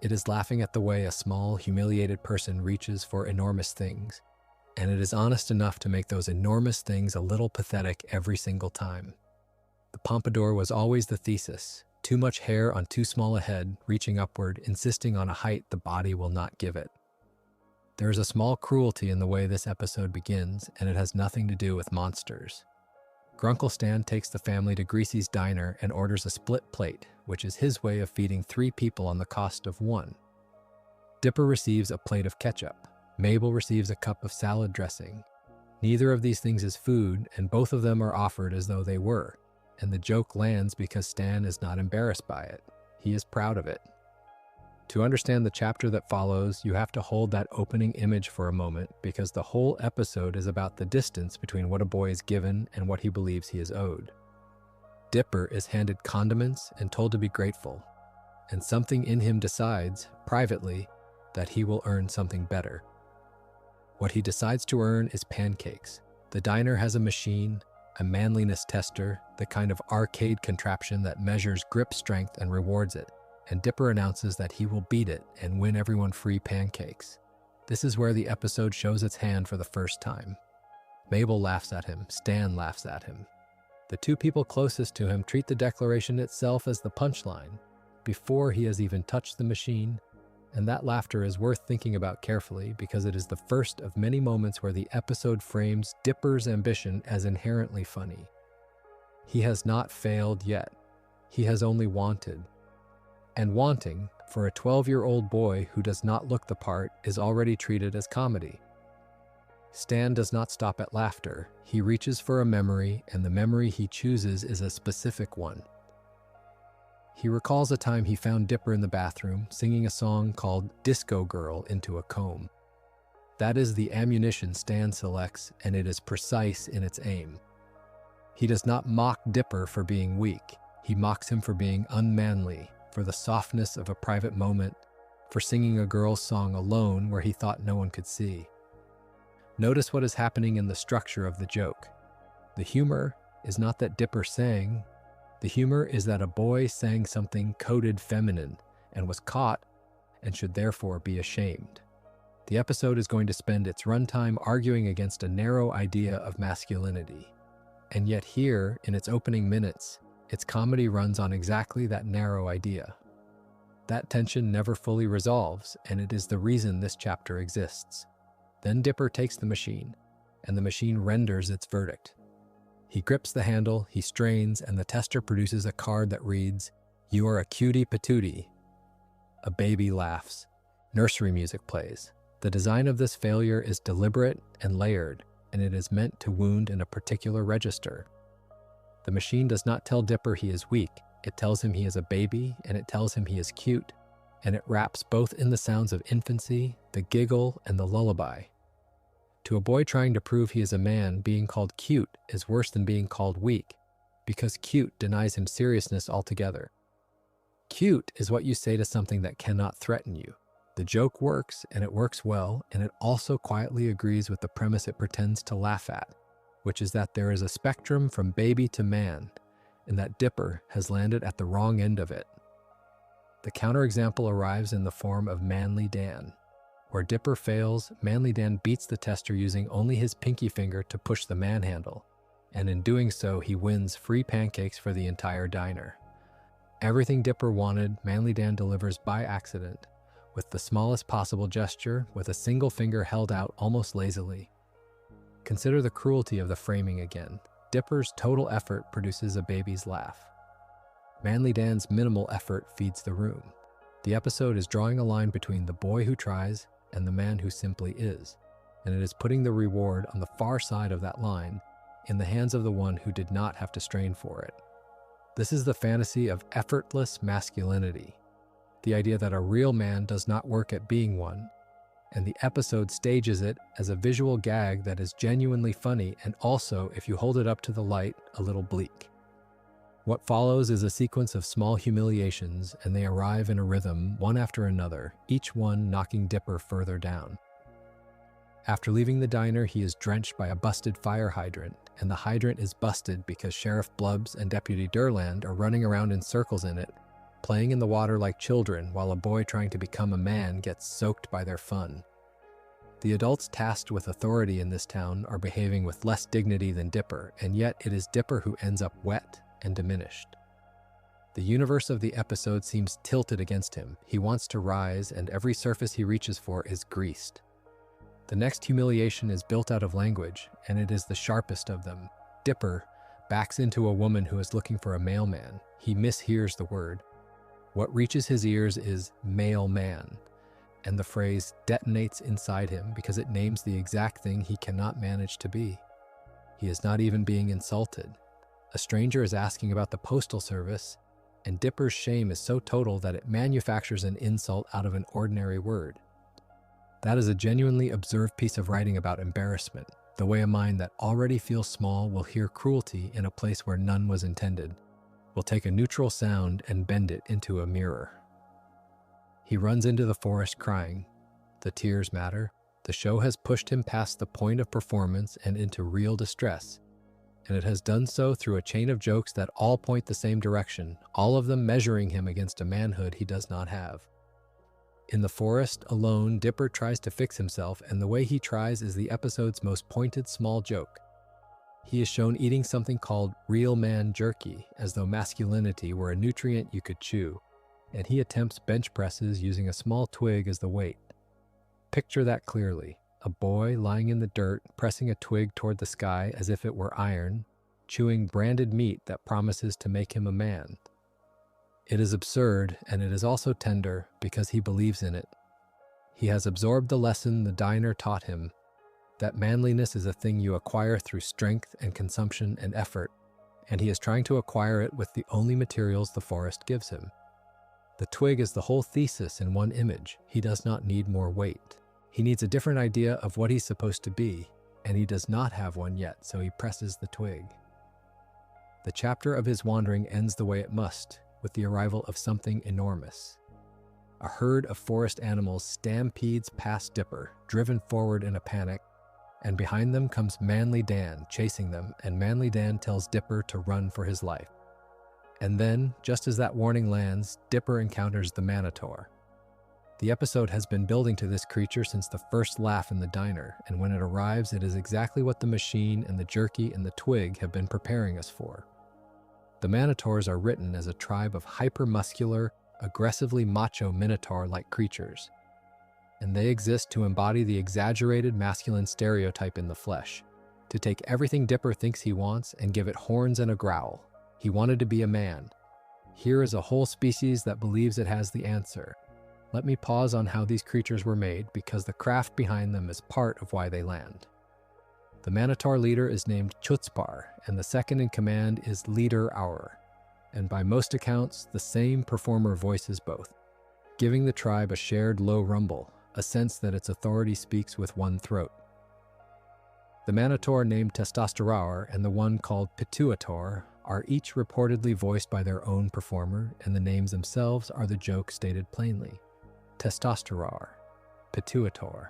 It is laughing at the way a small, humiliated person reaches for enormous things. And it is honest enough to make those enormous things a little pathetic every single time. The Pompadour was always the thesis. Too much hair on too small a head, reaching upward, insisting on a height the body will not give it. There is a small cruelty in the way this episode begins, and it has nothing to do with monsters. Grunkle Stan takes the family to Greasy's diner and orders a split plate, which is his way of feeding 3 people on the cost of 1. Dipper receives a plate of ketchup. Mabel receives a cup of salad dressing. Neither of these things is food, and both of them are offered as though they were, and the joke lands because Stan is not embarrassed by it. He is proud of it. To understand the chapter that follows, you have to hold that opening image for a moment because the whole episode is about the distance between what a boy is given and what he believes he is owed. Dipper is handed condiments and told to be grateful, and something in him decides, privately, that he will earn something better. What he decides to earn is pancakes. The diner has a machine, a manliness tester, the kind of arcade contraption that measures grip strength and rewards it, and Dipper announces that he will beat it and win everyone free pancakes. This is where the episode shows its hand for the first time. Mabel laughs at him, Stan laughs at him. The 2 people closest to him treat the declaration itself as the punchline, before he has even touched the machine, and that laughter is worth thinking about carefully because it is the first of many moments where the episode frames Dipper's ambition as inherently funny. He has not failed yet. He has only wanted. And wanting, for a 12-year-old boy who does not look the part, is already treated as comedy. Stan does not stop at laughter. He reaches for a memory, and the memory he chooses is a specific one. He recalls a time he found Dipper in the bathroom, singing a song called Disco Girl into a comb. That is the ammunition Stan selects, and it is precise in its aim. He does not mock Dipper for being weak. He mocks him for being unmanly, for the softness of a private moment, for singing a girl's song alone where he thought no one could see. Notice what is happening in the structure of the joke. The humor is not that Dipper sang. The humor is that a boy sang something coded feminine and was caught and should therefore be ashamed. The episode is going to spend its runtime arguing against a narrow idea of masculinity. And yet here, in its opening minutes, its comedy runs on exactly that narrow idea. That tension never fully resolves, and it is the reason this chapter exists. Then Dipper takes the machine, and the machine renders its verdict. He grips the handle, he strains, and the tester produces a card that reads, "You are a cutie patootie." A baby laughs. Nursery music plays. The design of this failure is deliberate and layered, and it is meant to wound in a particular register. The machine does not tell Dipper he is weak. It tells him he is a baby, and it tells him he is cute, and it wraps both in the sounds of infancy, the giggle, and the lullaby. To a boy trying to prove he is a man, being called cute is worse than being called weak, because cute denies him seriousness altogether. Cute is what you say to something that cannot threaten you. The joke works, and it works well, and it also quietly agrees with the premise it pretends to laugh at, which is that there is a spectrum from baby to man, and that Dipper has landed at the wrong end of it. The counterexample arrives in the form of Manly Dan. Where Dipper fails, Manly Dan beats the tester using only his pinky finger to push the manhandle, and in doing so, he wins free pancakes for the entire diner. Everything Dipper wanted, Manly Dan delivers by accident, with the smallest possible gesture, with a single finger held out almost lazily. Consider the cruelty of the framing again. Dipper's total effort produces a baby's laugh. Manly Dan's minimal effort feeds the room. The episode is drawing a line between the boy who tries and the man who simply is, and it is putting the reward on the far side of that line in the hands of the one who did not have to strain for it. This is the fantasy of effortless masculinity, the idea that a real man does not work at being one, and the episode stages it as a visual gag that is genuinely funny and also, if you hold it up to the light, a little bleak. What follows is a sequence of small humiliations, and they arrive in a rhythm, one after another, each one knocking Dipper further down. After leaving the diner, he is drenched by a busted fire hydrant, and the hydrant is busted because Sheriff Blubbs and Deputy Durland are running around in circles in it, playing in the water like children, while a boy trying to become a man gets soaked by their fun. The adults tasked with authority in this town are behaving with less dignity than Dipper, and yet it is Dipper who ends up wet and diminished. The universe of the episode seems tilted against him. He wants to rise, and every surface he reaches for is greased. The next humiliation is built out of language, and it is the sharpest of them. Dipper backs into a woman who is looking for a mailman. He mishears the word. What reaches his ears is mailman, and the phrase detonates inside him because it names the exact thing he cannot manage to be. He is not even being insulted. A stranger is asking about the postal service, and Dipper's shame is so total that it manufactures an insult out of an ordinary word. That is a genuinely observed piece of writing about embarrassment, the way a mind that already feels small will hear cruelty in a place where none was intended, will take a neutral sound and bend it into a mirror. He runs into the forest crying. The tears matter. The show has pushed him past the point of performance and into real distress, and it has done so through a chain of jokes that all point the same direction, all of them measuring him against a manhood he does not have. In the forest, alone, Dipper tries to fix himself, and the way he tries is the episode's most pointed small joke. He is shown eating something called real man jerky, as though masculinity were a nutrient you could chew, and he attempts bench presses using a small twig as the weight. Picture that clearly. A boy lying in the dirt, pressing a twig toward the sky as if it were iron, chewing branded meat that promises to make him a man. It is absurd, and it is also tender because he believes in it. He has absorbed the lesson the diner taught him, that manliness is a thing you acquire through strength and consumption and effort, and he is trying to acquire it with the only materials the forest gives him. The twig is the whole thesis in one image. He does not need more weight. He needs a different idea of what he's supposed to be, and he does not have one yet, so he presses the twig. The chapter of his wandering ends the way it must, with the arrival of something enormous. A herd of forest animals stampedes past Dipper, driven forward in a panic, and behind them comes Manly Dan, chasing them, and Manly Dan tells Dipper to run for his life. And then, just as that warning lands, Dipper encounters the Manotaur. The episode has been building to this creature since the first laugh in the diner, and when it arrives, it is exactly what the machine and the jerky and the twig have been preparing us for. The Manotaurs are written as a tribe of hyper-muscular, aggressively macho minotaur-like creatures, and they exist to embody the exaggerated masculine stereotype in the flesh, to take everything Dipper thinks he wants and give it horns and a growl. He wanted to be a man. Here is a whole species that believes it has the answer. Let me pause on how these creatures were made, because the craft behind them is part of why they land. The Manotaur leader is named Chutzpar, and the second in command is Leader Aur, and by most accounts, the same performer voices both, giving the tribe a shared low rumble, a sense that its authority speaks with one throat. The Manotaur named Testosterone and the one called Pituator are each reportedly voiced by their own performer, and the names themselves are the joke stated plainly. Testosterone, Pituator.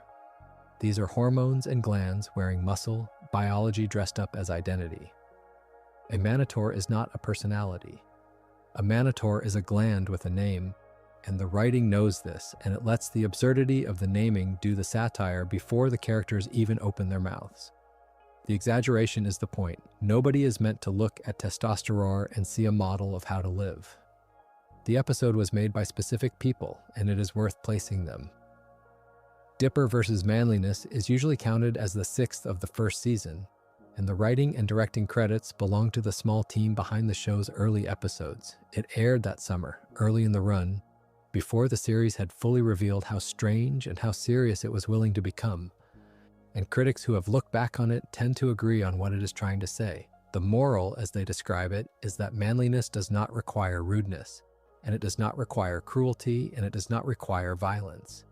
These are hormones and glands wearing muscle, biology dressed up as identity. A Manotaur is not a personality. A Manotaur is a gland with a name, and the writing knows this, and it lets the absurdity of the naming do the satire before the characters even open their mouths. The exaggeration is the point. Nobody is meant to look at Testosterone and see a model of how to live. The episode was made by specific people, and it is worth placing them. Dipper versus Manliness is usually counted as the 6th of the first season, and the writing and directing credits belong to the small team behind the show's early episodes. It aired that summer, early in the run, before the series had fully revealed how strange and how serious it was willing to become. And critics who have looked back on it tend to agree on what it is trying to say. The moral, as they describe it, is that manliness does not require rudeness, and it does not require cruelty, and it does not require violence.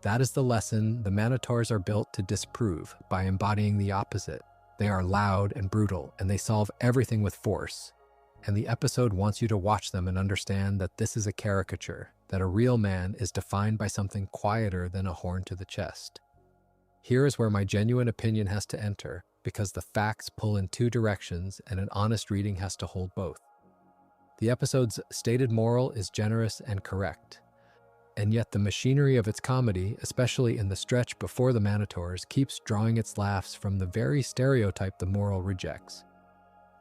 That is the lesson the Manotaurs are built to disprove by embodying the opposite. They are loud and brutal, and they solve everything with force. And the episode wants you to watch them and understand that this is a caricature, that a real man is defined by something quieter than a horn to the chest. Here is where my genuine opinion has to enter, because the facts pull in two directions and an honest reading has to hold both. The episode's stated moral is generous and correct, and yet the machinery of its comedy, especially in the stretch before the Manotaurs, keeps drawing its laughs from the very stereotype the moral rejects.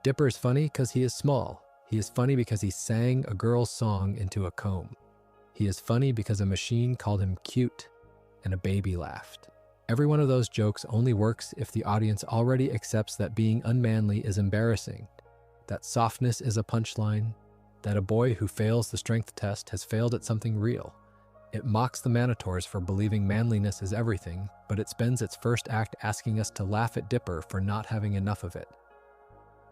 Dipper is funny because he is small. He is funny because he sang a girl's song into a comb. He is funny because a machine called him cute and a baby laughed. Every one of those jokes only works if the audience already accepts that being unmanly is embarrassing, that softness is a punchline, that a boy who fails the strength test has failed at something real. It mocks the Manotaurs for believing manliness is everything, but it spends its first act asking us to laugh at Dipper for not having enough of it.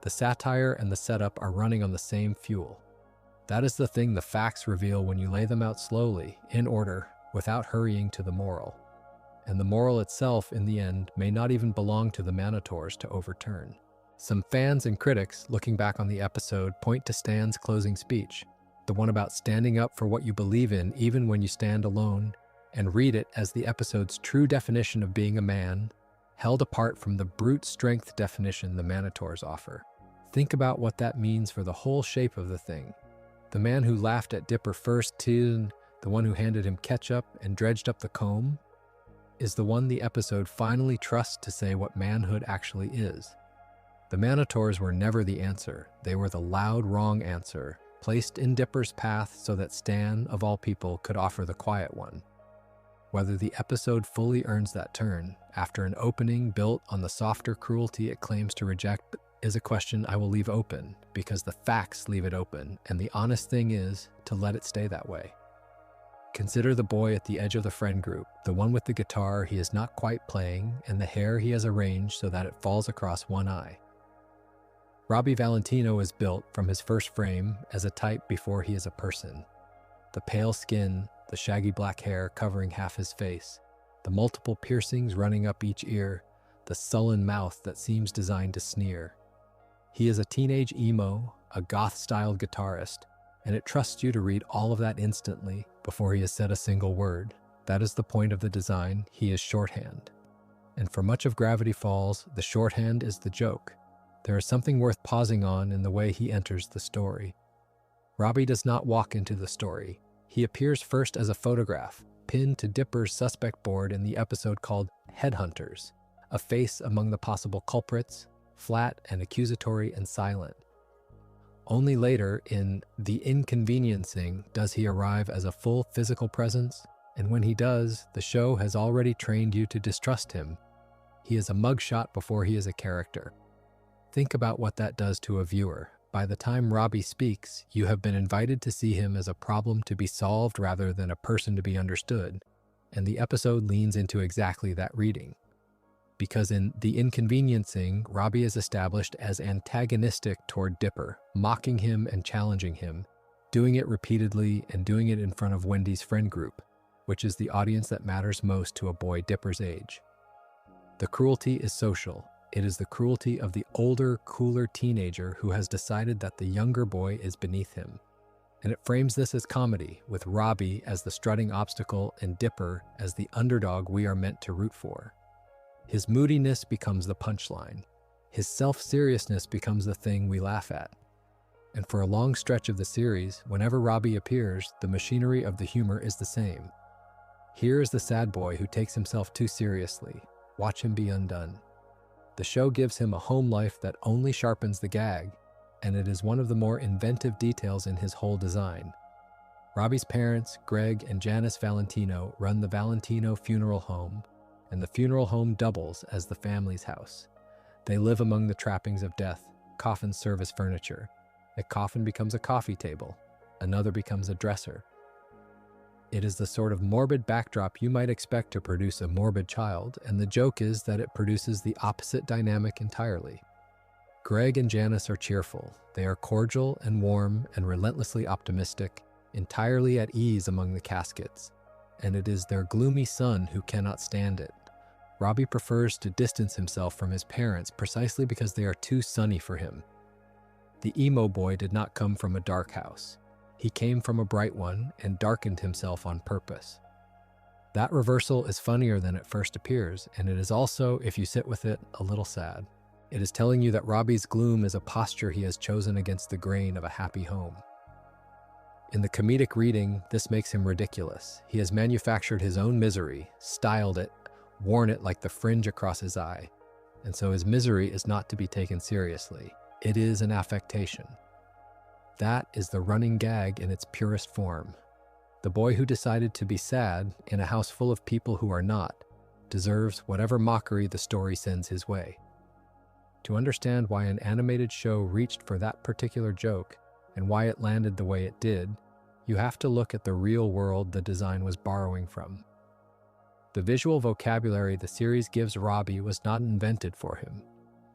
The satire and the setup are running on the same fuel. That is the thing the facts reveal when you lay them out slowly, in order, without hurrying to the moral. And the moral itself, in the end, may not even belong to the Manotaurs to overturn. Some fans and critics, looking back on the episode, point to Stan's closing speech, the one about standing up for what you believe in even when you stand alone, and read it as the episode's true definition of being a man, held apart from the brute strength definition the Manotaurs offer. Think about what that means for the whole shape of the thing. The man who laughed at Dipper first, the one who handed him ketchup and dredged up the comb, is the one the episode finally trusts to say what manhood actually is. The Manotaurs were never the answer. They were the loud wrong answer, placed in Dipper's path so that Stan, of all people, could offer the quiet one. Whether the episode fully earns that turn, after an opening built on the softer cruelty it claims to reject, is a question I will leave open because the facts leave it open, and the honest thing is to let it stay that way. Consider the boy at the edge of the friend group, the one with the guitar he is not quite playing and the hair he has arranged so that it falls across one eye. Robbie Valentino is built from his first frame as a type before he is a person. The pale skin, the shaggy black hair covering half his face, the multiple piercings running up each ear, the sullen mouth that seems designed to sneer. He is a teenage emo, a goth-styled guitarist, and it trusts you to read all of that instantly before he has said a single word. That is the point of the design. He is shorthand. And for much of Gravity Falls, the shorthand is the joke. There is something worth pausing on in the way he enters the story. Robbie does not walk into the story. He appears first as a photograph, pinned to Dipper's suspect board in the episode called Headhunters, a face among the possible culprits, flat and accusatory and silent. Only later, in The Inconveniencing, does he arrive as a full physical presence, and when he does, the show has already trained you to distrust him. He is a mugshot before he is a character. Think about what that does to a viewer. By the time Robbie speaks, you have been invited to see him as a problem to be solved rather than a person to be understood, and the episode leans into exactly that reading. Because in The Inconveniencing, Robbie is established as antagonistic toward Dipper, mocking him and challenging him, doing it repeatedly and doing it in front of Wendy's friend group, which is the audience that matters most to a boy Dipper's age. The cruelty is social. It is the cruelty of the older, cooler teenager who has decided that the younger boy is beneath him. And it frames this as comedy, with Robbie as the strutting obstacle and Dipper as the underdog we are meant to root for. His moodiness becomes the punchline. His self-seriousness becomes the thing we laugh at. And for a long stretch of the series, whenever Robbie appears, the machinery of the humor is the same. Here is the sad boy who takes himself too seriously. Watch him be undone. The show gives him a home life that only sharpens the gag, and it is one of the more inventive details in his whole design. Robbie's parents, Greg and Janice Valentino, run the Valentino Funeral Home, and the funeral home doubles as the family's house. They live among the trappings of death. Coffins serve as furniture. A coffin becomes a coffee table. Another becomes a dresser. It is the sort of morbid backdrop you might expect to produce a morbid child, and the joke is that it produces the opposite dynamic entirely. Greg and Janice are cheerful. They are cordial and warm and relentlessly optimistic, entirely at ease among the caskets, and it is their gloomy son who cannot stand it. Robbie prefers to distance himself from his parents precisely because they are too sunny for him. The emo boy did not come from a dark house. He came from a bright one and darkened himself on purpose. That reversal is funnier than it first appears, and it is also, if you sit with it, a little sad. It is telling you that Robbie's gloom is a posture he has chosen against the grain of a happy home. In the comedic reading, this makes him ridiculous. He has manufactured his own misery, styled it, worn it like the fringe across his eye, and so his misery is not to be taken seriously. It is an affectation. That is the running gag in its purest form. The boy who decided to be sad in a house full of people who are not deserves whatever mockery the story sends his way. To understand why an animated show reached for that particular joke and why it landed the way it did, you have to look at the real world the design was borrowing from. The visual vocabulary the series gives Robbie was not invented for him.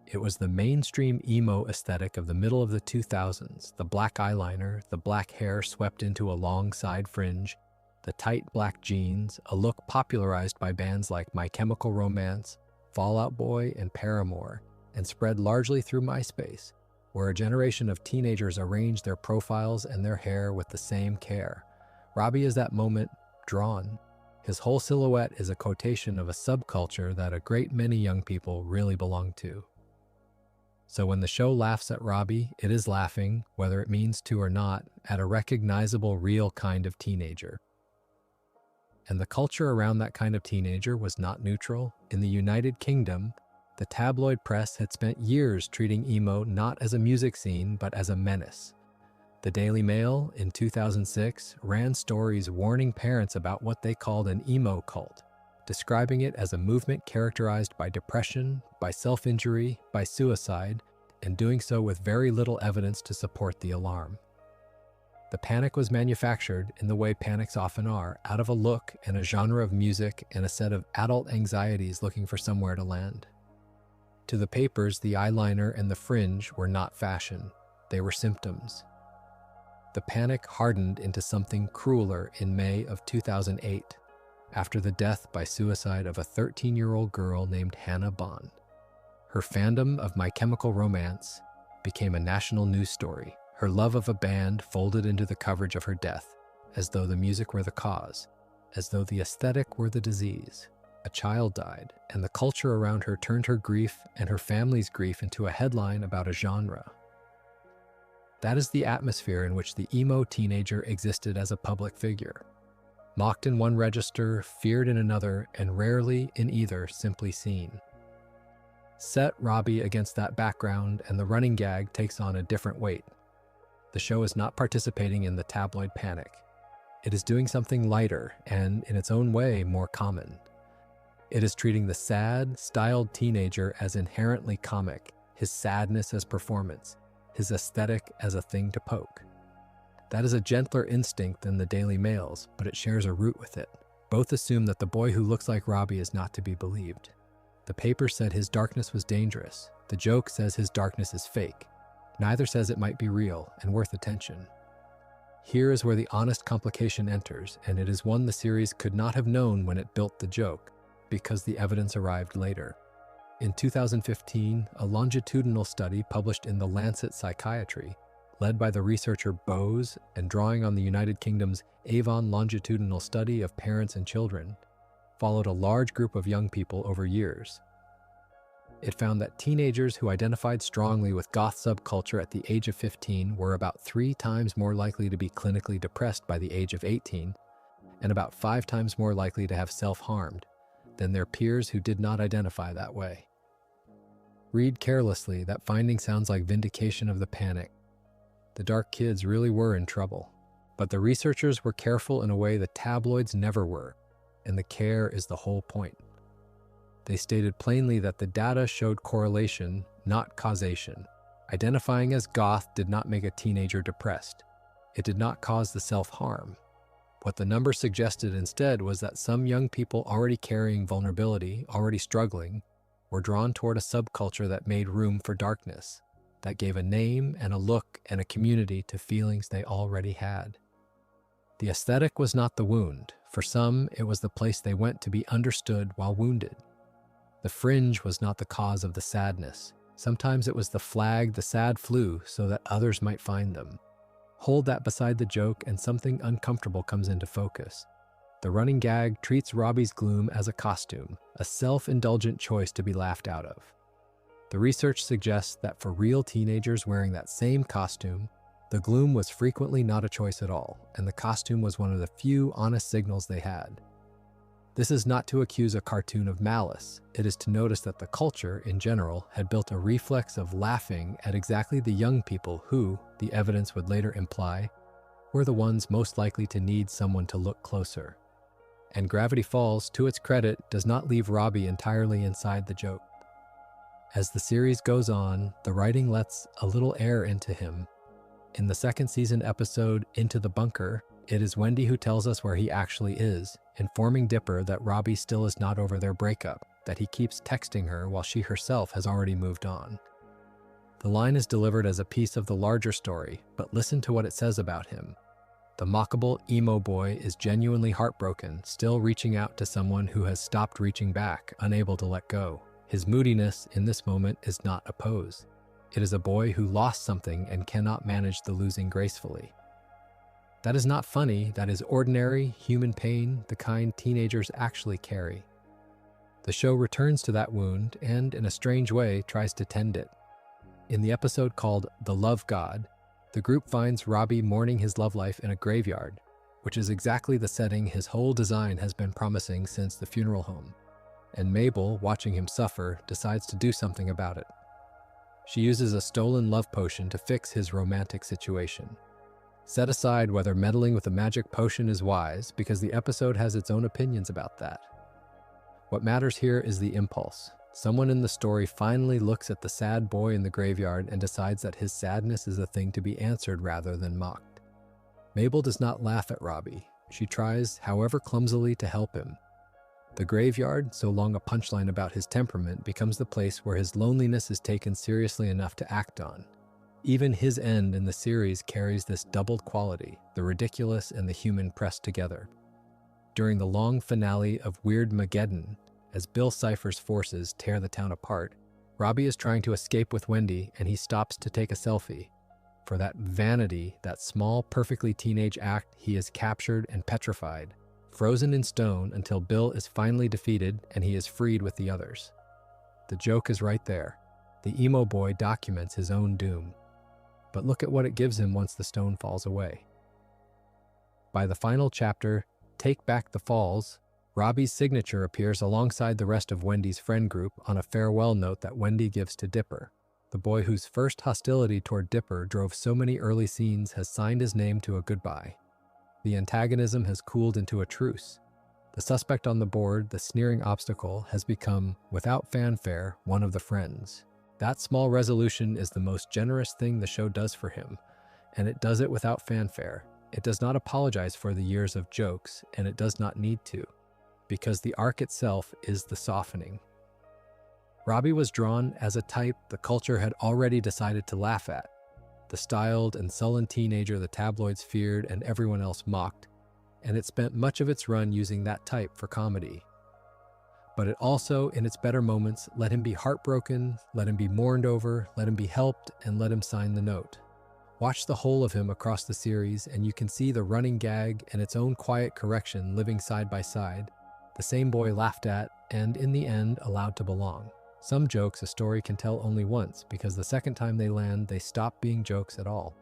It was the mainstream emo aesthetic of the middle of the 2000s, the black eyeliner, the black hair swept into a long side fringe, the tight black jeans, a look popularized by bands like My Chemical Romance, Fall Out Boy, and Paramore, and spread largely through MySpace, where a generation of teenagers arranged their profiles and their hair with the same care. Robbie is that moment drawn. His whole silhouette is a quotation of a subculture that a great many young people really belong to. So when the show laughs at Robbie, it is laughing, whether it means to or not, at a recognizable, real kind of teenager. And the culture around that kind of teenager was not neutral. In the United Kingdom, the tabloid press had spent years treating emo not as a music scene, but as a menace. The Daily Mail, in 2006, ran stories warning parents about what they called an emo cult, describing it as a movement characterized by depression, by self-injury, by suicide, and doing so with very little evidence to support the alarm. The panic was manufactured in the way panics often are, out of a look and a genre of music and a set of adult anxieties looking for somewhere to land. To the papers, the eyeliner and the fringe were not fashion. They were symptoms. The panic hardened into something crueler in May of 2008, after the death by suicide of a 13-year-old girl named Hannah Bond. Her fandom of My Chemical Romance became a national news story. Her love of a band folded into the coverage of her death, as though the music were the cause, as though the aesthetic were the disease. A child died, and the culture around her turned her grief and her family's grief into a headline about a genre. That is the atmosphere in which the emo teenager existed as a public figure. Mocked in one register, feared in another, and rarely in either simply seen. Set Robbie against that background, and the running gag takes on a different weight. The show is not participating in the tabloid panic. It is doing something lighter and, in its own way, more common. It is treating the sad, styled teenager as inherently comic, his sadness as performance, his aesthetic as a thing to poke. That is a gentler instinct than the Daily Mail's, but it shares a root with it. Both assume that the boy who looks like Robbie is not to be believed. The paper said his darkness was dangerous. The joke says his darkness is fake. Neither says it might be real and worth attention. Here is where the honest complication enters, and it is one the series could not have known when it built the joke, because the evidence arrived later. In 2015, a longitudinal study published in The Lancet Psychiatry, led by the researcher Bose and drawing on the United Kingdom's Avon longitudinal study of parents and children, followed a large group of young people over years. It found that teenagers who identified strongly with goth subculture at the age of 15 were about 3 times more likely to be clinically depressed by the age of 18, and about 5 times more likely to have self-harmed than their peers who did not identify that way. Read carelessly, that finding sounds like vindication of the panic. The dark kids really were in trouble, but the researchers were careful in a way the tabloids never were, and the care is the whole point. They stated plainly that the data showed correlation, not causation. Identifying as goth did not make a teenager depressed. It did not cause the self-harm. What the numbers suggested instead was that some young people already carrying vulnerability, already struggling, were drawn toward a subculture that made room for darkness, that gave a name and a look and a community to feelings they already had. The aesthetic was not the wound. For some, it was the place they went to be understood while wounded. The fringe was not the cause of the sadness. Sometimes it was the flag the sad flew so that others might find them. Hold that beside the joke and something uncomfortable comes into focus. The running gag treats Robbie's gloom as a costume, a self-indulgent choice to be laughed out of. The research suggests that for real teenagers wearing that same costume, the gloom was frequently not a choice at all, and the costume was one of the few honest signals they had. This is not to accuse a cartoon of malice. It is to notice that the culture, in general, had built a reflex of laughing at exactly the young people who, the evidence would later imply, were the ones most likely to need someone to look closer. And Gravity Falls, to its credit, does not leave Robbie entirely inside the joke. As the series goes on, the writing lets a little air into him. In the second season episode, Into the Bunker, it is Wendy who tells us where he actually is, informing Dipper that Robbie still is not over their breakup, that he keeps texting her while she herself has already moved on. The line is delivered as a piece of the larger story, but listen to what it says about him. The mockable emo boy is genuinely heartbroken, still reaching out to someone who has stopped reaching back, unable to let go. His moodiness in this moment is not a pose. It is a boy who lost something and cannot manage the losing gracefully. That is not funny, that is ordinary, human pain, the kind teenagers actually carry. The show returns to that wound and, in a strange way, tries to tend it. In the episode called The Love God, the group finds Robbie mourning his love life in a graveyard, which is exactly the setting his whole design has been promising since the funeral home. And Mabel, watching him suffer, decides to do something about it. She uses a stolen love potion to fix his romantic situation. Set aside whether meddling with a magic potion is wise, because the episode has its own opinions about that. What matters here is the impulse. Someone in the story finally looks at the sad boy in the graveyard and decides that his sadness is a thing to be answered rather than mocked. Mabel does not laugh at Robbie. She tries, however clumsily, to help him. The graveyard, so long a punchline about his temperament, becomes the place where his loneliness is taken seriously enough to act on. Even his end in the series carries this doubled quality, the ridiculous and the human pressed together. During the long finale of Weird Mageddon, as Bill Cipher's forces tear the town apart, Robbie is trying to escape with Wendy and he stops to take a selfie. For that vanity, that small, perfectly teenage act, he is captured and petrified, frozen in stone until Bill is finally defeated and he is freed with the others. The joke is right there. The emo boy documents his own doom. But look at what it gives him once the stone falls away. By the final chapter, Take Back the Falls, Robbie's signature appears alongside the rest of Wendy's friend group on a farewell note that Wendy gives to Dipper. The boy whose first hostility toward Dipper drove so many early scenes has signed his name to a goodbye. The antagonism has cooled into a truce. The suspect on the board, the sneering obstacle, has become, without fanfare, one of the friends. That small resolution is the most generous thing the show does for him, and it does it without fanfare. It does not apologize for the years of jokes, and it does not need to, because the arc itself is the softening. Robbie was drawn as a type the culture had already decided to laugh at. The styled and sullen teenager the tabloids feared and everyone else mocked, and it spent much of its run using that type for comedy. But it also, in its better moments, let him be heartbroken, let him be mourned over, let him be helped, and let him sign the note. Watch the whole of him across the series, and you can see the running gag and its own quiet correction living side by side, the same boy laughed at, and in the end, allowed to belong. Some jokes a story can tell only once, because the second time they land, they stop being jokes at all.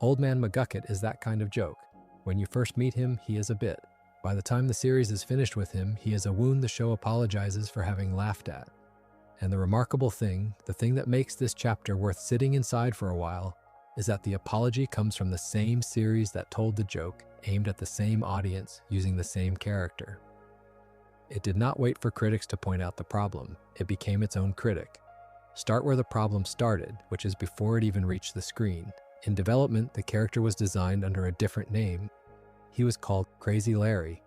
Old Man McGucket is that kind of joke. When you first meet him, he is a bit. By the time the series is finished with him, he is a wound the show apologizes for having laughed at. And the remarkable thing, the thing that makes this chapter worth sitting inside for a while, is that the apology comes from the same series that told the joke, aimed at the same audience, using the same character. It did not wait for critics to point out the problem. It became its own critic. Start where the problem started, which is before it even reached the screen. In development, the character was designed under a different name. He was called Crazy Larry.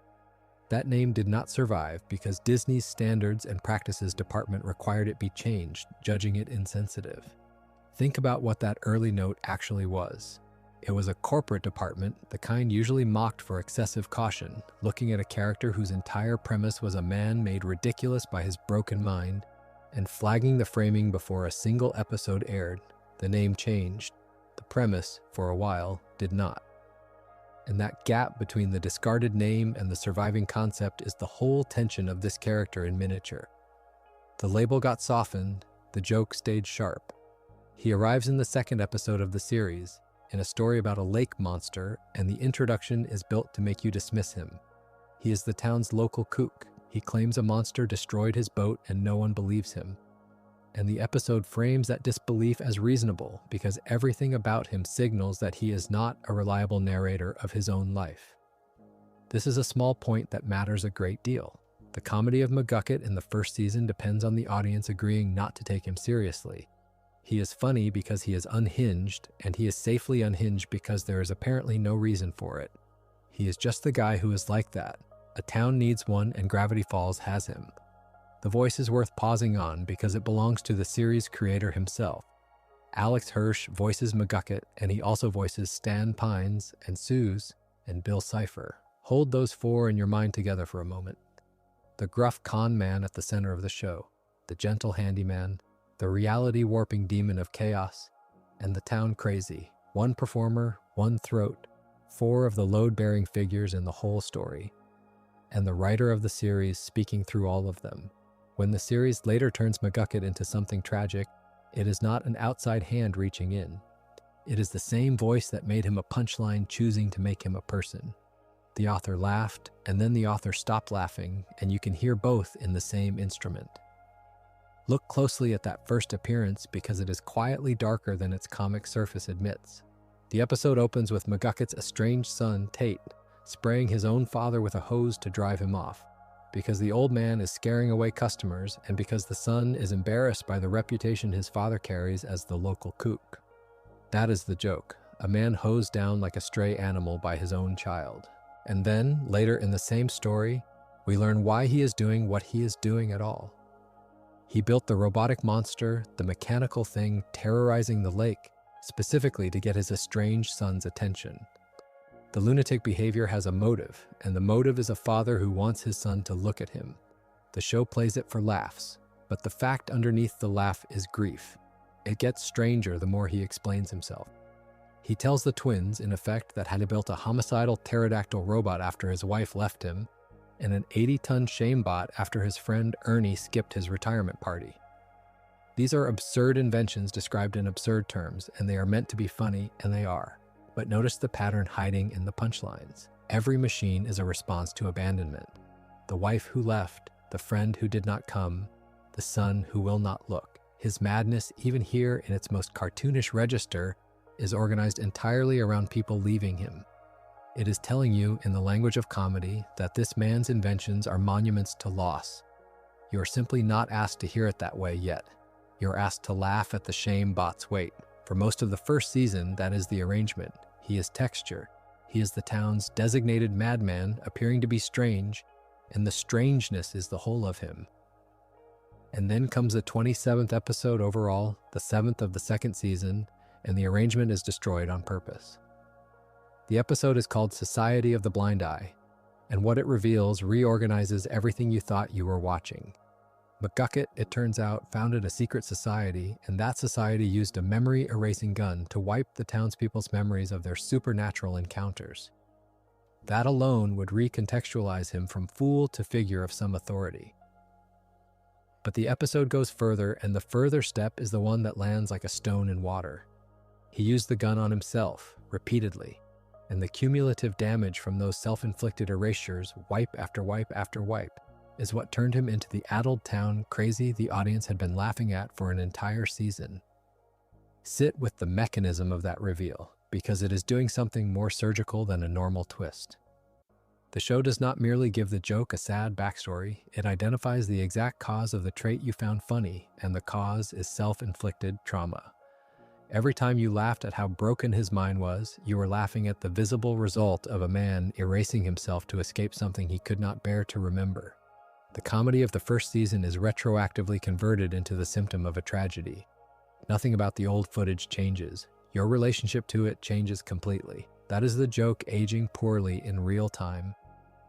That name did not survive because Disney's Standards and Practices Department required it be changed, judging it insensitive. Think about what that early note actually was. It was a corporate department, the kind usually mocked for excessive caution, looking at a character whose entire premise was a man made ridiculous by his broken mind, and flagging the framing before a single episode aired. The name changed. The premise, for a while, did not. And that gap between the discarded name and the surviving concept is the whole tension of this character in miniature. The label got softened, the joke stayed sharp. He arrives in the second episode of the series, in a story about a lake monster, and the introduction is built to make you dismiss him. He is the town's local kook. He claims a monster destroyed his boat and no one believes him. And the episode frames that disbelief as reasonable because everything about him signals that he is not a reliable narrator of his own life. This is a small point that matters a great deal. The comedy of McGucket in the first season depends on the audience agreeing not to take him seriously. He is funny because he is unhinged, and he is safely unhinged because there is apparently no reason for it. He is just the guy who is like that. A town needs one, and Gravity Falls has him. The voice is worth pausing on because it belongs to the series creator himself. Alex Hirsch voices McGucket, and he also voices Stan Pines and Suze and Bill Cipher. Hold those four in your mind together for a moment. The gruff con man at the center of the show, the gentle handyman, the reality-warping demon of chaos, and the town crazy. One performer, one throat, four of the load-bearing figures in the whole story, and the writer of the series speaking through all of them. When the series later turns McGucket into something tragic, it is not an outside hand reaching in. It is the same voice that made him a punchline choosing to make him a person. The author laughed, and then the author stopped laughing, and you can hear both in the same instrument. Look closely at that first appearance because it is quietly darker than its comic surface admits. The episode opens with McGucket's estranged son, Tate, spraying his own father with a hose to drive him off. because the old man is scaring away customers and because the son is embarrassed by the reputation his father carries as the local kook. That is the joke. A man hosed down like a stray animal by his own child. And then, later in the same story, we learn why he is doing what he is doing at all. He built the robotic monster, the mechanical thing terrorizing the lake, specifically to get his estranged son's attention. The lunatic behavior has a motive, and the motive is a father who wants his son to look at him. The show plays it for laughs, but the fact underneath the laugh is grief. It gets stranger the more he explains himself. He tells the twins, in effect, that he built a homicidal pterodactyl robot after his wife left him, and an 80-ton shamebot after his friend Ernie skipped his retirement party. These are absurd inventions described in absurd terms, and they are meant to be funny, and they are. But notice the pattern hiding in the punchlines. Every machine is a response to abandonment. The wife who left, the friend who did not come, the son who will not look. His madness, even here in its most cartoonish register, is organized entirely around people leaving him. It is telling you, in the language of comedy, that this man's inventions are monuments to loss. You are simply not asked to hear it that way yet. You are asked to laugh at the shame bot's weight. For most of the first season, that is the arrangement. He is texture. He is the town's designated madman, appearing to be strange, and the strangeness is the whole of him. And then comes the 27th episode overall, the 7th of the second season, and the arrangement is destroyed on purpose. The episode is called Society of the Blind Eye, and what it reveals reorganizes everything you thought you were watching. McGucket, it turns out, founded a secret society, and that society used a memory-erasing gun to wipe the townspeople's memories of their supernatural encounters. That alone would recontextualize him from fool to figure of some authority. But the episode goes further, and the further step is the one that lands like a stone in water. He used the gun on himself, repeatedly, and the cumulative damage from those self-inflicted erasures, wipe after wipe after wipe, is what turned him into the addled town crazy the audience had been laughing at for an entire season. Sit with the mechanism of that reveal, because it is doing something more surgical than a normal twist. The show does not merely give the joke a sad backstory, it identifies the exact cause of the trait you found funny, and the cause is self-inflicted trauma. Every time you laughed at how broken his mind was, you were laughing at the visible result of a man erasing himself to escape something he could not bear to remember. The comedy of the first season is retroactively converted into the symptom of a tragedy. Nothing about the old footage changes. Your relationship to it changes completely. That is the joke aging poorly in real time,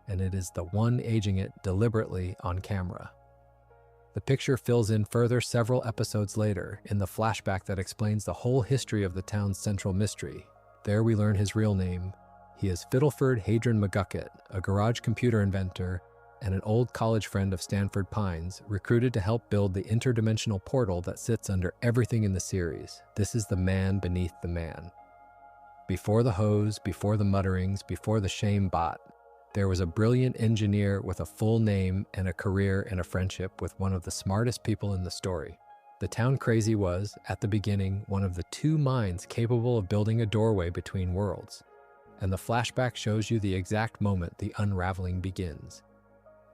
and it is the one aging it deliberately on camera. The picture fills in further several episodes later in the flashback that explains the whole history of the town's central mystery. There we learn his real name. He is Fiddleford Hadron McGucket, a garage computer inventor and an old college friend of Stanford Pines, recruited to help build the interdimensional portal that sits under everything in the series. This is the man beneath the man. Before the hose, before the mutterings, before the shame bot, there was a brilliant engineer with a full name and a career and a friendship with one of the smartest people in the story. The town crazy was, at the beginning, one of the two minds capable of building a doorway between worlds. And the flashback shows you the exact moment the unraveling begins.